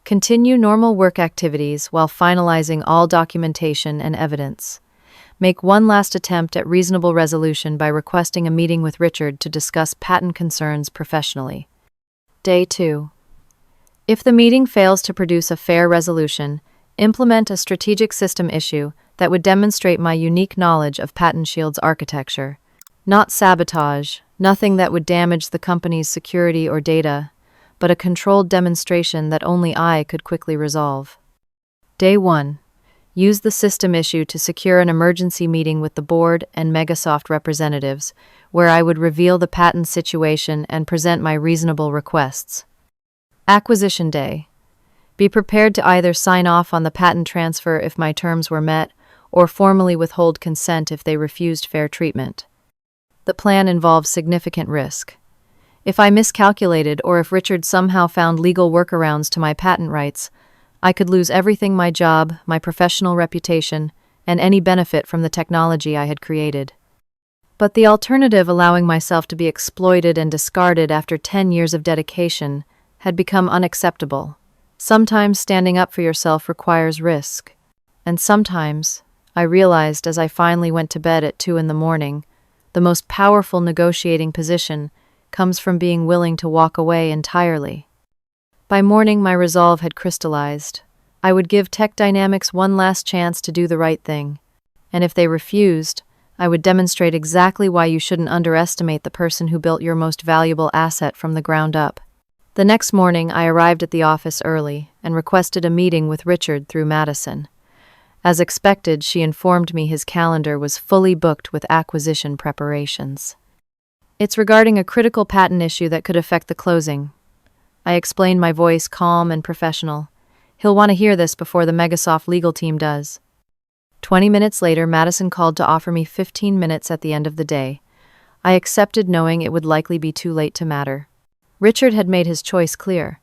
Continue normal work activities while finalizing all documentation and evidence. Make one last attempt at reasonable resolution by requesting a meeting with Richard to discuss patent concerns professionally. Day 2. If the meeting fails to produce a fair resolution, implement a strategic system issue that would demonstrate my unique knowledge of PatentShield's architecture. Not sabotage, nothing that would damage the company's security or data, but a controlled demonstration that only I could quickly resolve. Day 1. Use the system issue to secure an emergency meeting with the board and Megasoft representatives, where I would reveal the patent situation and present my reasonable requests. Acquisition Day. Be prepared to either sign off on the patent transfer if my terms were met, or formally withhold consent if they refused fair treatment. The plan involves significant risk. If I miscalculated or if Richard somehow found legal workarounds to my patent rights, I could lose everything: my job, my professional reputation, and any benefit from the technology I had created. But the alternative, allowing myself to be exploited and discarded after 10 years of dedication, had become unacceptable. Sometimes standing up for yourself requires risk. And sometimes, I realized as I finally went to bed at 2 a.m, the most powerful negotiating position comes from being willing to walk away entirely. By morning, my resolve had crystallized. I would give Tech Dynamics one last chance to do the right thing. And if they refused, I would demonstrate exactly why you shouldn't underestimate the person who built your most valuable asset from the ground up. The next morning, I arrived at the office early and requested a meeting with Richard through Madison. As expected, she informed me his calendar was fully booked with acquisition preparations. It's regarding a critical patent issue that could affect the closing. I explained, my voice calm and professional. He'll want to hear this before the Megasoft legal team does. 20 minutes later, Madison called to offer me 15 minutes at the end of the day. I accepted, knowing it would likely be too late to matter. Richard had made his choice clear.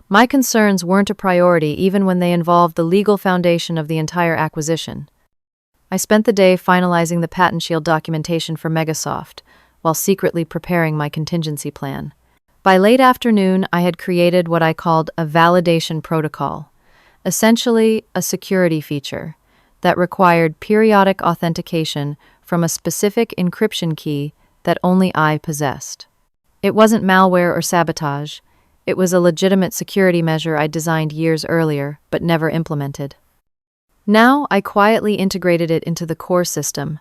My concerns weren't a priority even when they involved the legal foundation of the entire acquisition. I spent the day finalizing the patent shield documentation for Megasoft, while secretly preparing my contingency plan. By late afternoon, I had created what I called a validation protocol, essentially a security feature that required periodic authentication from a specific encryption key that only I possessed. It wasn't malware or sabotage. It was a legitimate security measure I'd designed years earlier, but never implemented. Now, I quietly integrated it into the core system,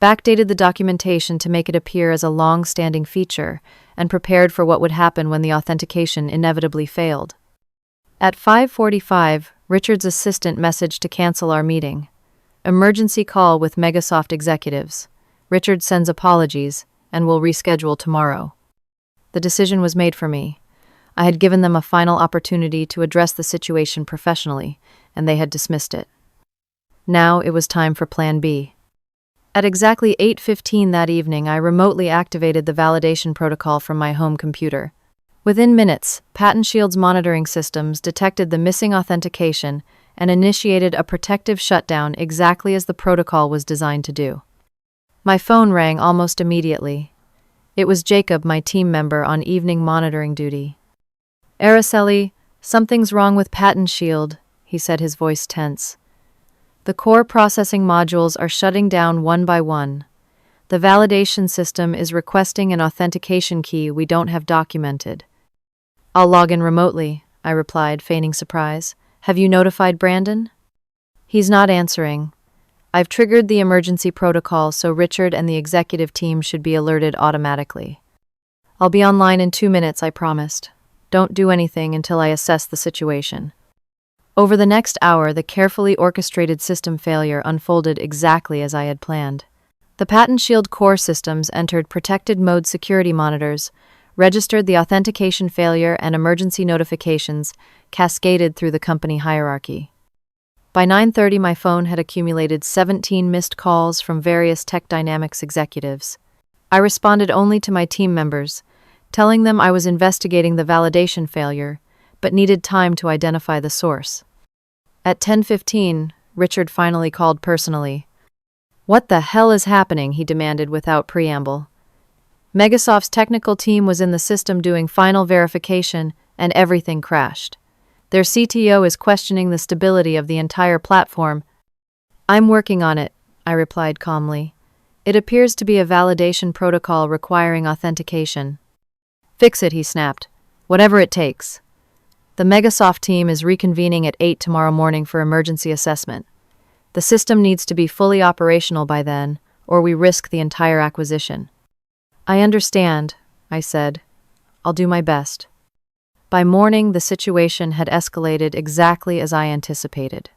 backdated the documentation to make it appear as a long-standing feature, and prepared for what would happen when the authentication inevitably failed. At 5:45, Richard's assistant messaged to cancel our meeting. Emergency call with Megasoft executives. Richard sends apologies and will reschedule tomorrow. The decision was made for me. I had given them a final opportunity to address the situation professionally, and they had dismissed it. Now it was time for Plan B. At exactly 8:15 that evening, I remotely activated the validation protocol from my home computer. Within minutes, Patent Shield's monitoring systems detected the missing authentication and initiated a protective shutdown exactly as the protocol was designed to do. My phone rang almost immediately. It was Jacob, my team member on evening monitoring duty. "Araceli, something's wrong with Patent Shield," he said, his voice tense. "The core processing modules are shutting down one by one. The validation system is requesting an authentication key we don't have documented." "I'll log in remotely," I replied, feigning surprise. "Have you notified Brandon?" "He's not answering. I've triggered the emergency protocol, so Richard and the executive team should be alerted automatically. I'll be online in 2 minutes, I promised. Don't do anything until I assess the situation." Over the next hour, the carefully orchestrated system failure unfolded exactly as I had planned. The Patent Shield core systems entered protected mode security monitors, registered the authentication failure, and emergency notifications cascaded through the company hierarchy. By 9:30, my phone had accumulated 17 missed calls from various Tech Dynamics executives. I responded only to my team members, telling them I was investigating the validation failure, but needed time to identify the source. At 10:15, Richard finally called personally. "What the hell is happening?" he demanded without preamble. "Megasoft's technical team was in the system doing final verification, and everything crashed. Their CTO is questioning the stability of the entire platform." "I'm working on it," I replied calmly. "It appears to be a validation protocol requiring authentication." "Fix it," he snapped. "Whatever it takes." The Megasoft team is reconvening at 8 tomorrow morning for emergency assessment. The system needs to be fully operational by then, or we risk the entire acquisition. "I understand," I said. "I'll do my best." By morning, the situation had escalated exactly as I anticipated.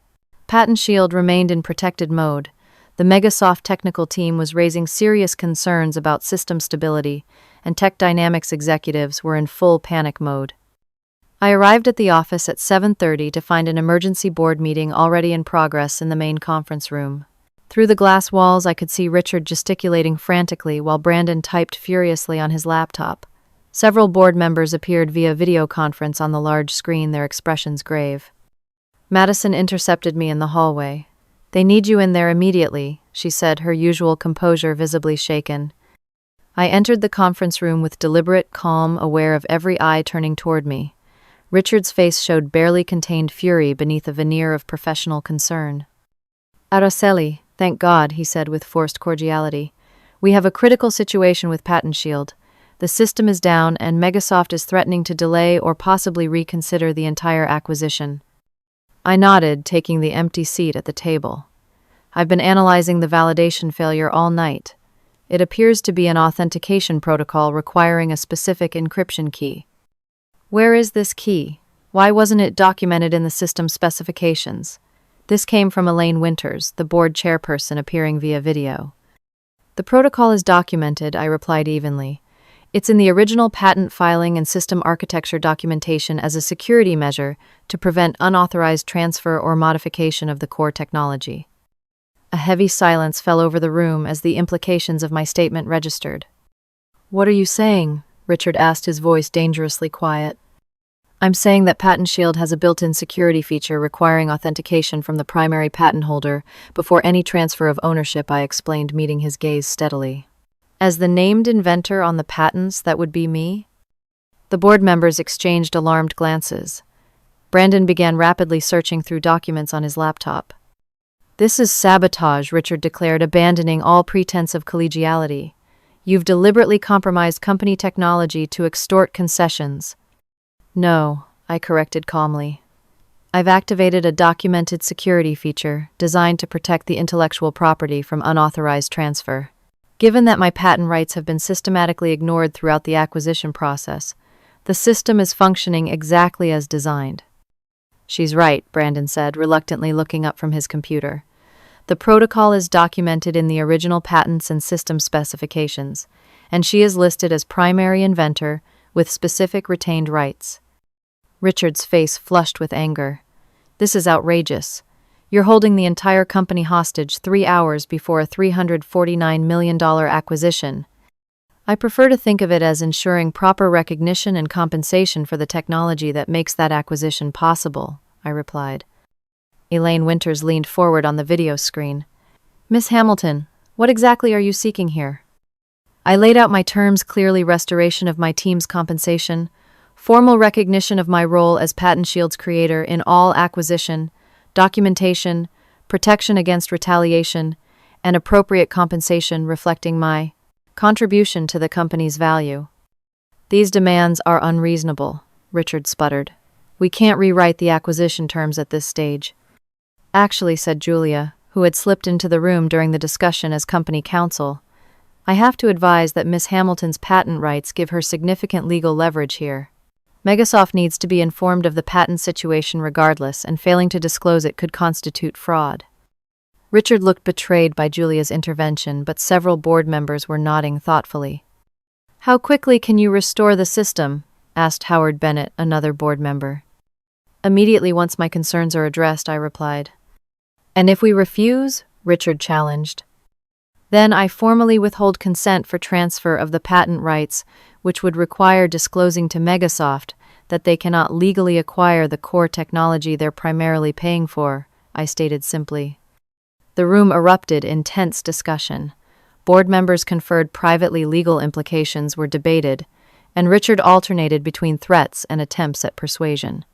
Patent Shield remained in protected mode. The Megasoft technical team was raising serious concerns about system stability, and Tech Dynamics executives were in full panic mode. I arrived at the office at 7:30 to find an emergency board meeting already in progress in the main conference room. Through the glass walls, I could see Richard gesticulating frantically while Brandon typed furiously on his laptop. Several board members appeared via video conference on the large screen, their expressions grave. Madison intercepted me in the hallway. "They need you in there immediately," she said, her usual composure visibly shaken. I entered the conference room with deliberate calm, aware of every eye turning toward me. Richard's face showed barely contained fury beneath a veneer of professional concern. "Araceli, thank God," he said with forced cordiality. "We have a critical situation with Patent Shield. The system is down, and Megasoft is threatening to delay or possibly reconsider the entire acquisition." I nodded, taking the empty seat at the table. "I've been analyzing the validation failure all night. It appears to be an authentication protocol requiring a specific encryption key." "Where is this key? Why wasn't it documented in the system specifications?" This came from Elaine Winters, the board chairperson, appearing via video. "The protocol is documented," I replied evenly. "It's in the original patent filing and system architecture documentation as a security measure to prevent unauthorized transfer or modification of the core technology." A heavy silence fell over the room as the implications of my statement registered. "What are you saying?" Richard asked, his voice dangerously quiet. "I'm saying that Patent Shield has a built-in security feature requiring authentication from the primary patent holder before any transfer of ownership," I explained, meeting his gaze steadily. "As the named inventor on the patents, that would be me?" The board members exchanged alarmed glances. Brandon began rapidly searching through documents on his laptop. "This is sabotage," Richard declared, abandoning all pretense of collegiality. "You've deliberately compromised company technology to extort concessions." "No," I corrected calmly. "I've activated a documented security feature designed to protect the intellectual property from unauthorized transfer. Given that my patent rights have been systematically ignored throughout the acquisition process, the system is functioning exactly as designed." "She's right," Brandon said, reluctantly looking up from his computer. "The protocol is documented in the original patents and system specifications, and she is listed as primary inventor with specific retained rights." Richard's face flushed with anger. "This is outrageous. You're holding the entire company hostage 3 hours before a $349 million acquisition." "I prefer to think of it as ensuring proper recognition and compensation for the technology that makes that acquisition possible," I replied. Elaine Winters leaned forward on the video screen. "Miss Hamilton, what exactly are you seeking here?" I laid out my terms clearly: restoration of my team's compensation, formal recognition of my role as Patent Shield's creator in all acquisition, documentation, protection against retaliation, and appropriate compensation reflecting my contribution to the company's value. "These demands are unreasonable," Richard sputtered. "We can't rewrite the acquisition terms at this stage." "Actually," said Julia, who had slipped into the room during the discussion as company counsel, "I have to advise that Miss Hamilton's patent rights give her significant legal leverage here. Megasoft needs to be informed of the patent situation regardless, and failing to disclose it could constitute fraud." Richard looked betrayed by Julia's intervention, but several board members were nodding thoughtfully. "How quickly can you restore the system?" asked Howard Bennett, another board member. "Immediately, once my concerns are addressed," I replied. "And if we refuse?" Richard challenged. "Then I formally withhold consent for transfer of the patent rights, which would require disclosing to Megasoft that they cannot legally acquire the core technology they're primarily paying for," I stated simply. The room erupted in tense discussion. Board members conferred privately, legal implications were debated, and Richard alternated between threats and attempts at persuasion.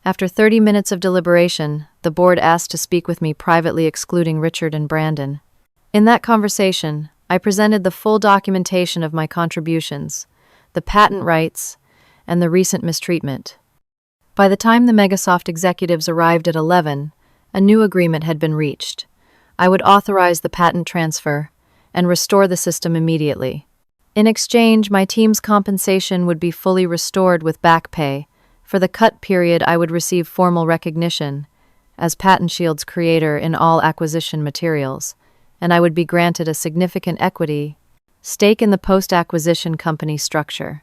After 30 minutes of deliberation, the board asked to speak with me privately, excluding Richard and Brandon. In that conversation, I presented the full documentation of my contributions, the patent rights, and the recent mistreatment. By the time the Megasoft executives arrived at 11, a new agreement had been reached. I would authorize the patent transfer and restore the system immediately. In exchange, my team's compensation would be fully restored with back pay. For the cut period, I would receive formal recognition as Patent Shield's creator in all acquisition materials, and I would be granted a significant equity stake in the post-acquisition company structure.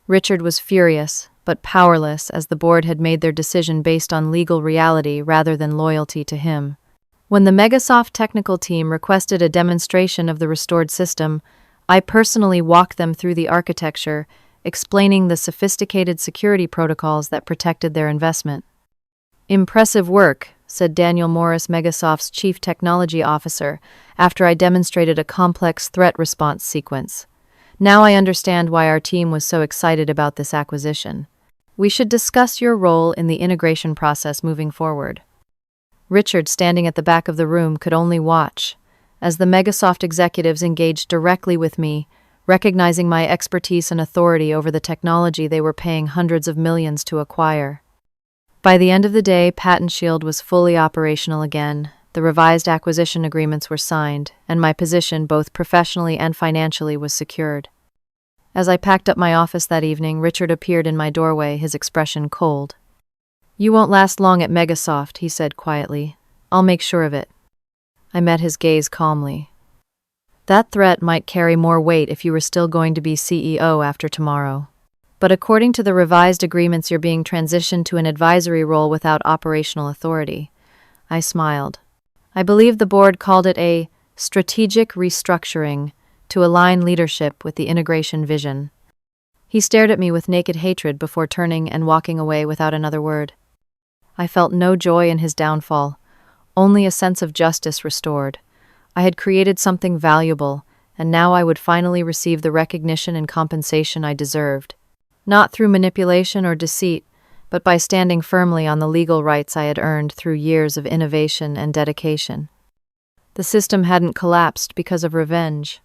Richard was furious, but powerless, as the board had made their decision based on legal reality rather than loyalty to him. When the Megasoft technical team requested a demonstration of the restored system, I personally walked them through the architecture, explaining the sophisticated security protocols that protected their investment. "Impressive work," said Daniel Morris, Megasoft's chief technology officer, after I demonstrated a complex threat response sequence. "Now I understand why our team was so excited about this acquisition. We should discuss your role in the integration process moving forward." Richard, standing at the back of the room, could only watch as the Megasoft executives engaged directly with me, recognizing my expertise and authority over the technology they were paying hundreds of millions to acquire. By the end of the day, Patent Shield was fully operational again. The revised acquisition agreements were signed, and my position, both professionally and financially, was secured. As I packed up my office that evening, Richard appeared in my doorway, his expression cold. "You won't last long at Megasoft," he said quietly. "I'll make sure of it." I met his gaze calmly. "That threat might carry more weight if you were still going to be CEO after tomorrow. But according to the revised agreements, you're being transitioned to an advisory role without operational authority." I smiled. I believe the board called it a strategic restructuring to align leadership with the integration vision. He stared at me with naked hatred before turning and walking away without another word. I felt no joy in his downfall, only a sense of justice restored. I had created something valuable, and now I would finally receive the recognition and compensation I deserved. Not through manipulation or deceit, but by standing firmly on the legal rights I had earned through years of innovation and dedication. The system hadn't collapsed because of revenge.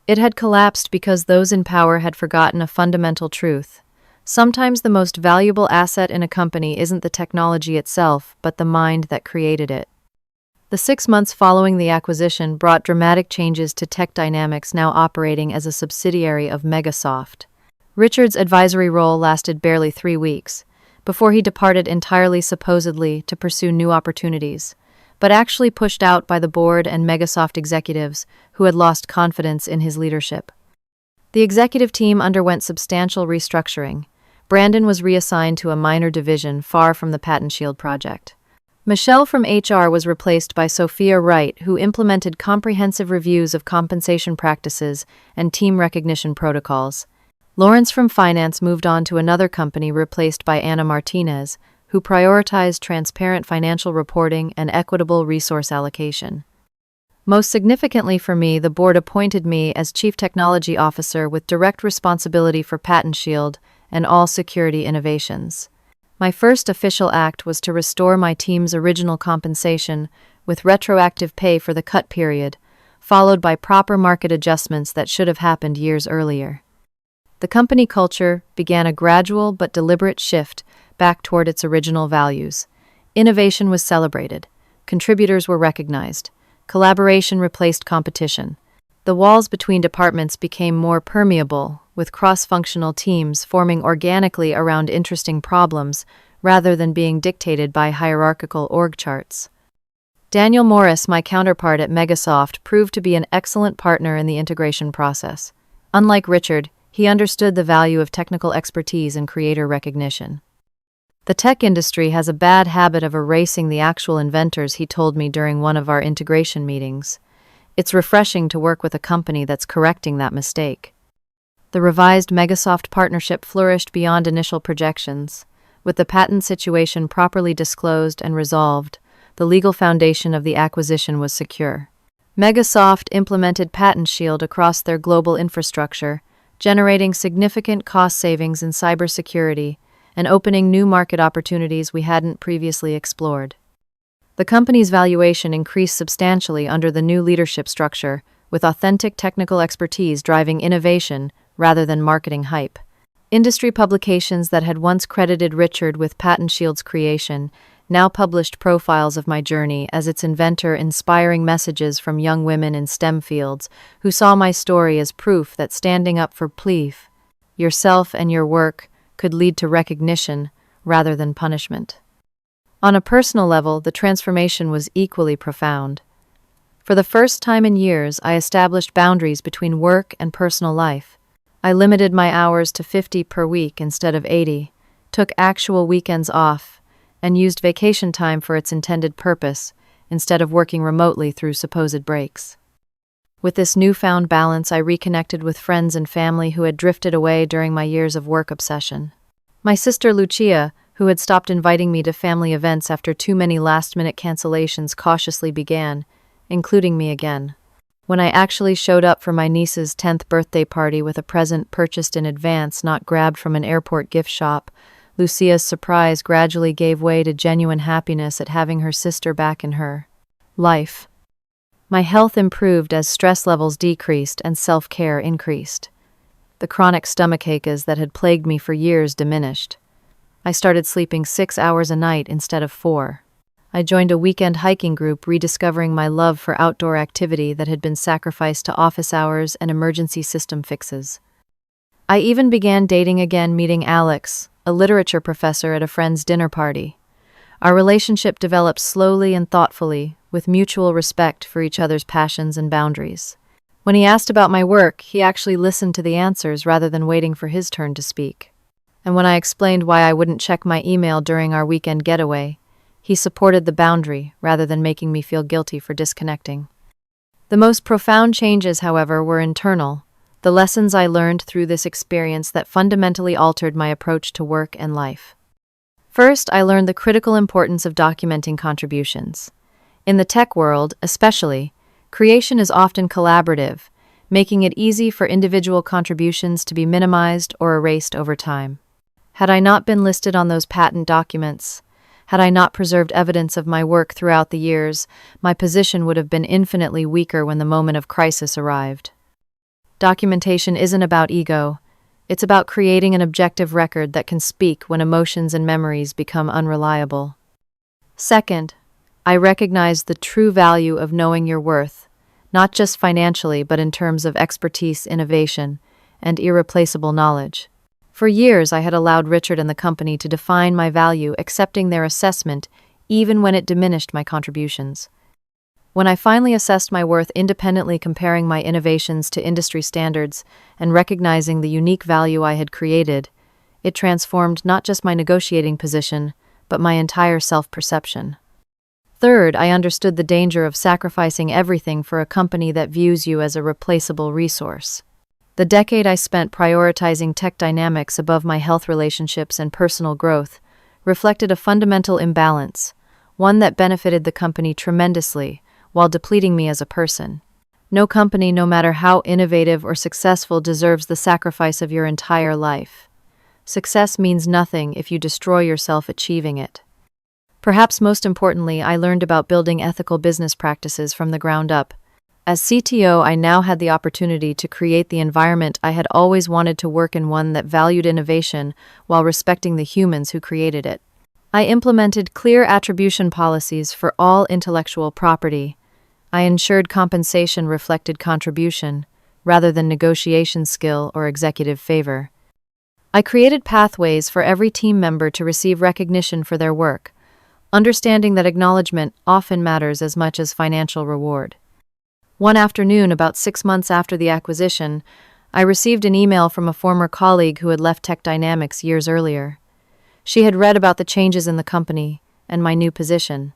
It had collapsed because those in power had forgotten a fundamental truth. Sometimes the most valuable asset in a company isn't the technology itself, but the mind that created it. The 6 months following the acquisition brought dramatic changes to Tech Dynamics, now operating as a subsidiary of Megasoft. Richard's advisory role lasted barely 3 weeks, before he departed entirely, supposedly to pursue new opportunities, but actually pushed out by the board and Megasoft executives who had lost confidence in his leadership. The executive team underwent substantial restructuring. Brandon was reassigned to a minor division far from the Patent Shield project. Michelle from HR was replaced by Sophia Wright, who implemented comprehensive reviews of compensation practices and team recognition protocols. Lawrence from Finance moved on to another company replaced by Anna Martinez, who prioritized transparent financial reporting and equitable resource allocation. Most significantly for me, the board appointed me as Chief Technology Officer with direct responsibility for Patent Shield and all security innovations. My first official act was to restore my team's original compensation with retroactive pay for the cut period, followed by proper market adjustments that should have happened years earlier. The company culture began a gradual but deliberate shift back toward its original values. Innovation was celebrated. Contributors were recognized. Collaboration replaced competition. The walls between departments became more permeable, with cross-functional teams forming organically around interesting problems rather than being dictated by hierarchical org charts. Daniel Morris, my counterpart at Megasoft, proved to be an excellent partner in the integration process. Unlike Richard, he understood the value of technical expertise and creator recognition. The tech industry has a bad habit of erasing the actual inventors, he told me during one of our integration meetings. It's refreshing to work with a company that's correcting that mistake. The revised Megasoft partnership flourished beyond initial projections. With the patent situation properly disclosed and resolved, the legal foundation of the acquisition was secure. Megasoft implemented Patent Shield across their global infrastructure, generating significant cost savings in cybersecurity and opening new market opportunities we hadn't previously explored. The company's valuation increased substantially under the new leadership structure, with authentic technical expertise driving innovation rather than marketing hype. Industry publications that had once credited Richard with Patent Shield's creation now published profiles of my journey as its inventor, inspiring messages from young women in STEM fields who saw my story as proof that standing up for belief, yourself and your work, could lead to recognition rather than punishment. On a personal level, the transformation was equally profound. For the first time in years, I established boundaries between work and personal life. I limited my hours to 50 per week instead of 80, took actual weekends off, and used vacation time for its intended purpose, instead of working remotely through supposed breaks. With this newfound balance, I reconnected with friends and family who had drifted away during my years of work obsession. My sister Lucia, who had stopped inviting me to family events after too many last-minute cancellations, cautiously began, including me again. When I actually showed up for my niece's 10th birthday party with a present purchased in advance, not grabbed from an airport gift shop, Lucia's surprise gradually gave way to genuine happiness at having her sister back in her life. My health improved as stress levels decreased and self-care increased. The chronic stomachaches that had plagued me for years diminished. I started sleeping 6 hours a night instead of 4. I joined a weekend hiking group, rediscovering my love for outdoor activity that had been sacrificed to office hours and emergency system fixes. I even began dating again, meeting Alex, a literature professor, at a friend's dinner party. Our relationship developed slowly and thoughtfully, with mutual respect for each other's passions and boundaries. When he asked about my work, he actually listened to the answers rather than waiting for his turn to speak. And when I explained why I wouldn't check my email during our weekend getaway, He supported the boundary rather than making me feel guilty for disconnecting. The most profound changes, however, were internal, the lessons I learned through this experience that fundamentally altered my approach to work and life. First, I learned the critical importance of documenting contributions. In the tech world, especially, creation is often collaborative, making it easy for individual contributions to be minimized or erased over time. Had I not been listed on those patent documents, had I not preserved evidence of my work throughout the years, my position would have been infinitely weaker when the moment of crisis arrived. Documentation isn't about ego. It's about creating an objective record that can speak when emotions and memories become unreliable. Second, I recognized the true value of knowing your worth, not just financially but in terms of expertise, innovation, and irreplaceable knowledge. For years, I had allowed Richard and the company to define my value, accepting their assessment even when it diminished my contributions. When I finally assessed my worth independently, comparing my innovations to industry standards and recognizing the unique value I had created, it transformed not just my negotiating position, but my entire self-perception. Third, I understood the danger of sacrificing everything for a company that views you as a replaceable resource. The decade I spent prioritizing tech dynamics above my health, relationships, and personal growth reflected a fundamental imbalance, one that benefited the company tremendously while depleting me as a person. No company, no matter how innovative or successful, deserves the sacrifice of your entire life. Success means nothing if you destroy yourself achieving it. Perhaps most importantly, I learned about building ethical business practices from the ground up. As CTO, I now had the opportunity to create the environment I had always wanted to work in, one that valued innovation while respecting the humans who created it. I implemented clear attribution policies for all intellectual property. I ensured compensation reflected contribution, rather than negotiation skill or executive favor. I created pathways for every team member to receive recognition for their work, understanding that acknowledgement often matters as much as financial reward. One afternoon, about 6 months after the acquisition, I received an email from a former colleague who had left Tech Dynamics years earlier. She had read about the changes in the company and my new position.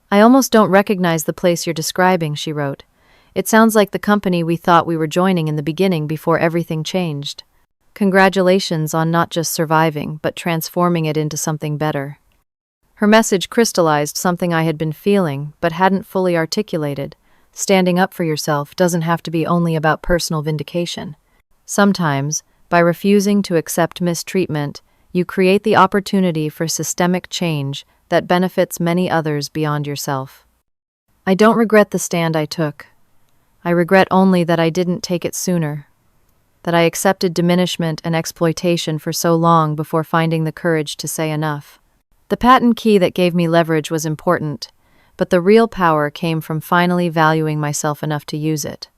"I almost don't recognize the place you're describing," she wrote. "It sounds like the company we thought we were joining in the beginning before everything changed. Congratulations on not just surviving, but transforming it into something better." Her message crystallized something I had been feeling but hadn't fully articulated. Standing up for yourself doesn't have to be only about personal vindication. Sometimes, by refusing to accept mistreatment, you create the opportunity for systemic change that benefits many others beyond yourself. I don't regret the stand I took. I regret only that I didn't take it sooner, that I accepted diminishment and exploitation for so long before finding the courage to say enough. The patent key that gave me leverage was important, but the real power came from finally valuing myself enough to use it.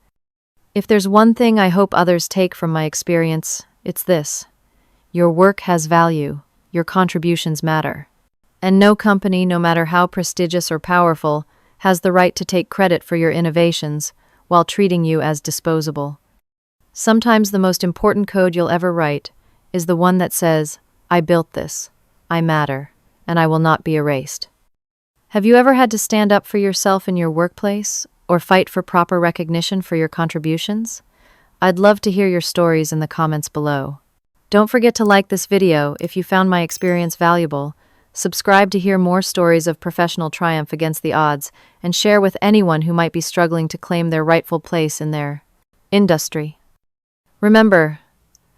If there's one thing I hope others take from my experience, it's this: your work has value, your contributions matter. And no company, no matter how prestigious or powerful, has the right to take credit for your innovations while treating you as disposable. Sometimes the most important code you'll ever write is the one that says, "I built this, I matter, and I will not be erased." Have you ever had to stand up for yourself in your workplace or fight for proper recognition for your contributions? I'd love to hear your stories in the comments below. Don't forget to like this video if you found my experience valuable, subscribe to hear more stories of professional triumph against the odds, and share with anyone who might be struggling to claim their rightful place in their industry. Remember,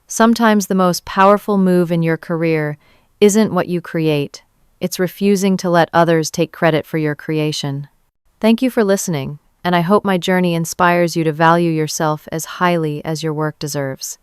sometimes the most powerful move in your career isn't what you create. It's refusing to let others take credit for your creation. Thank you for listening, and I hope my journey inspires you to value yourself as highly as your work deserves.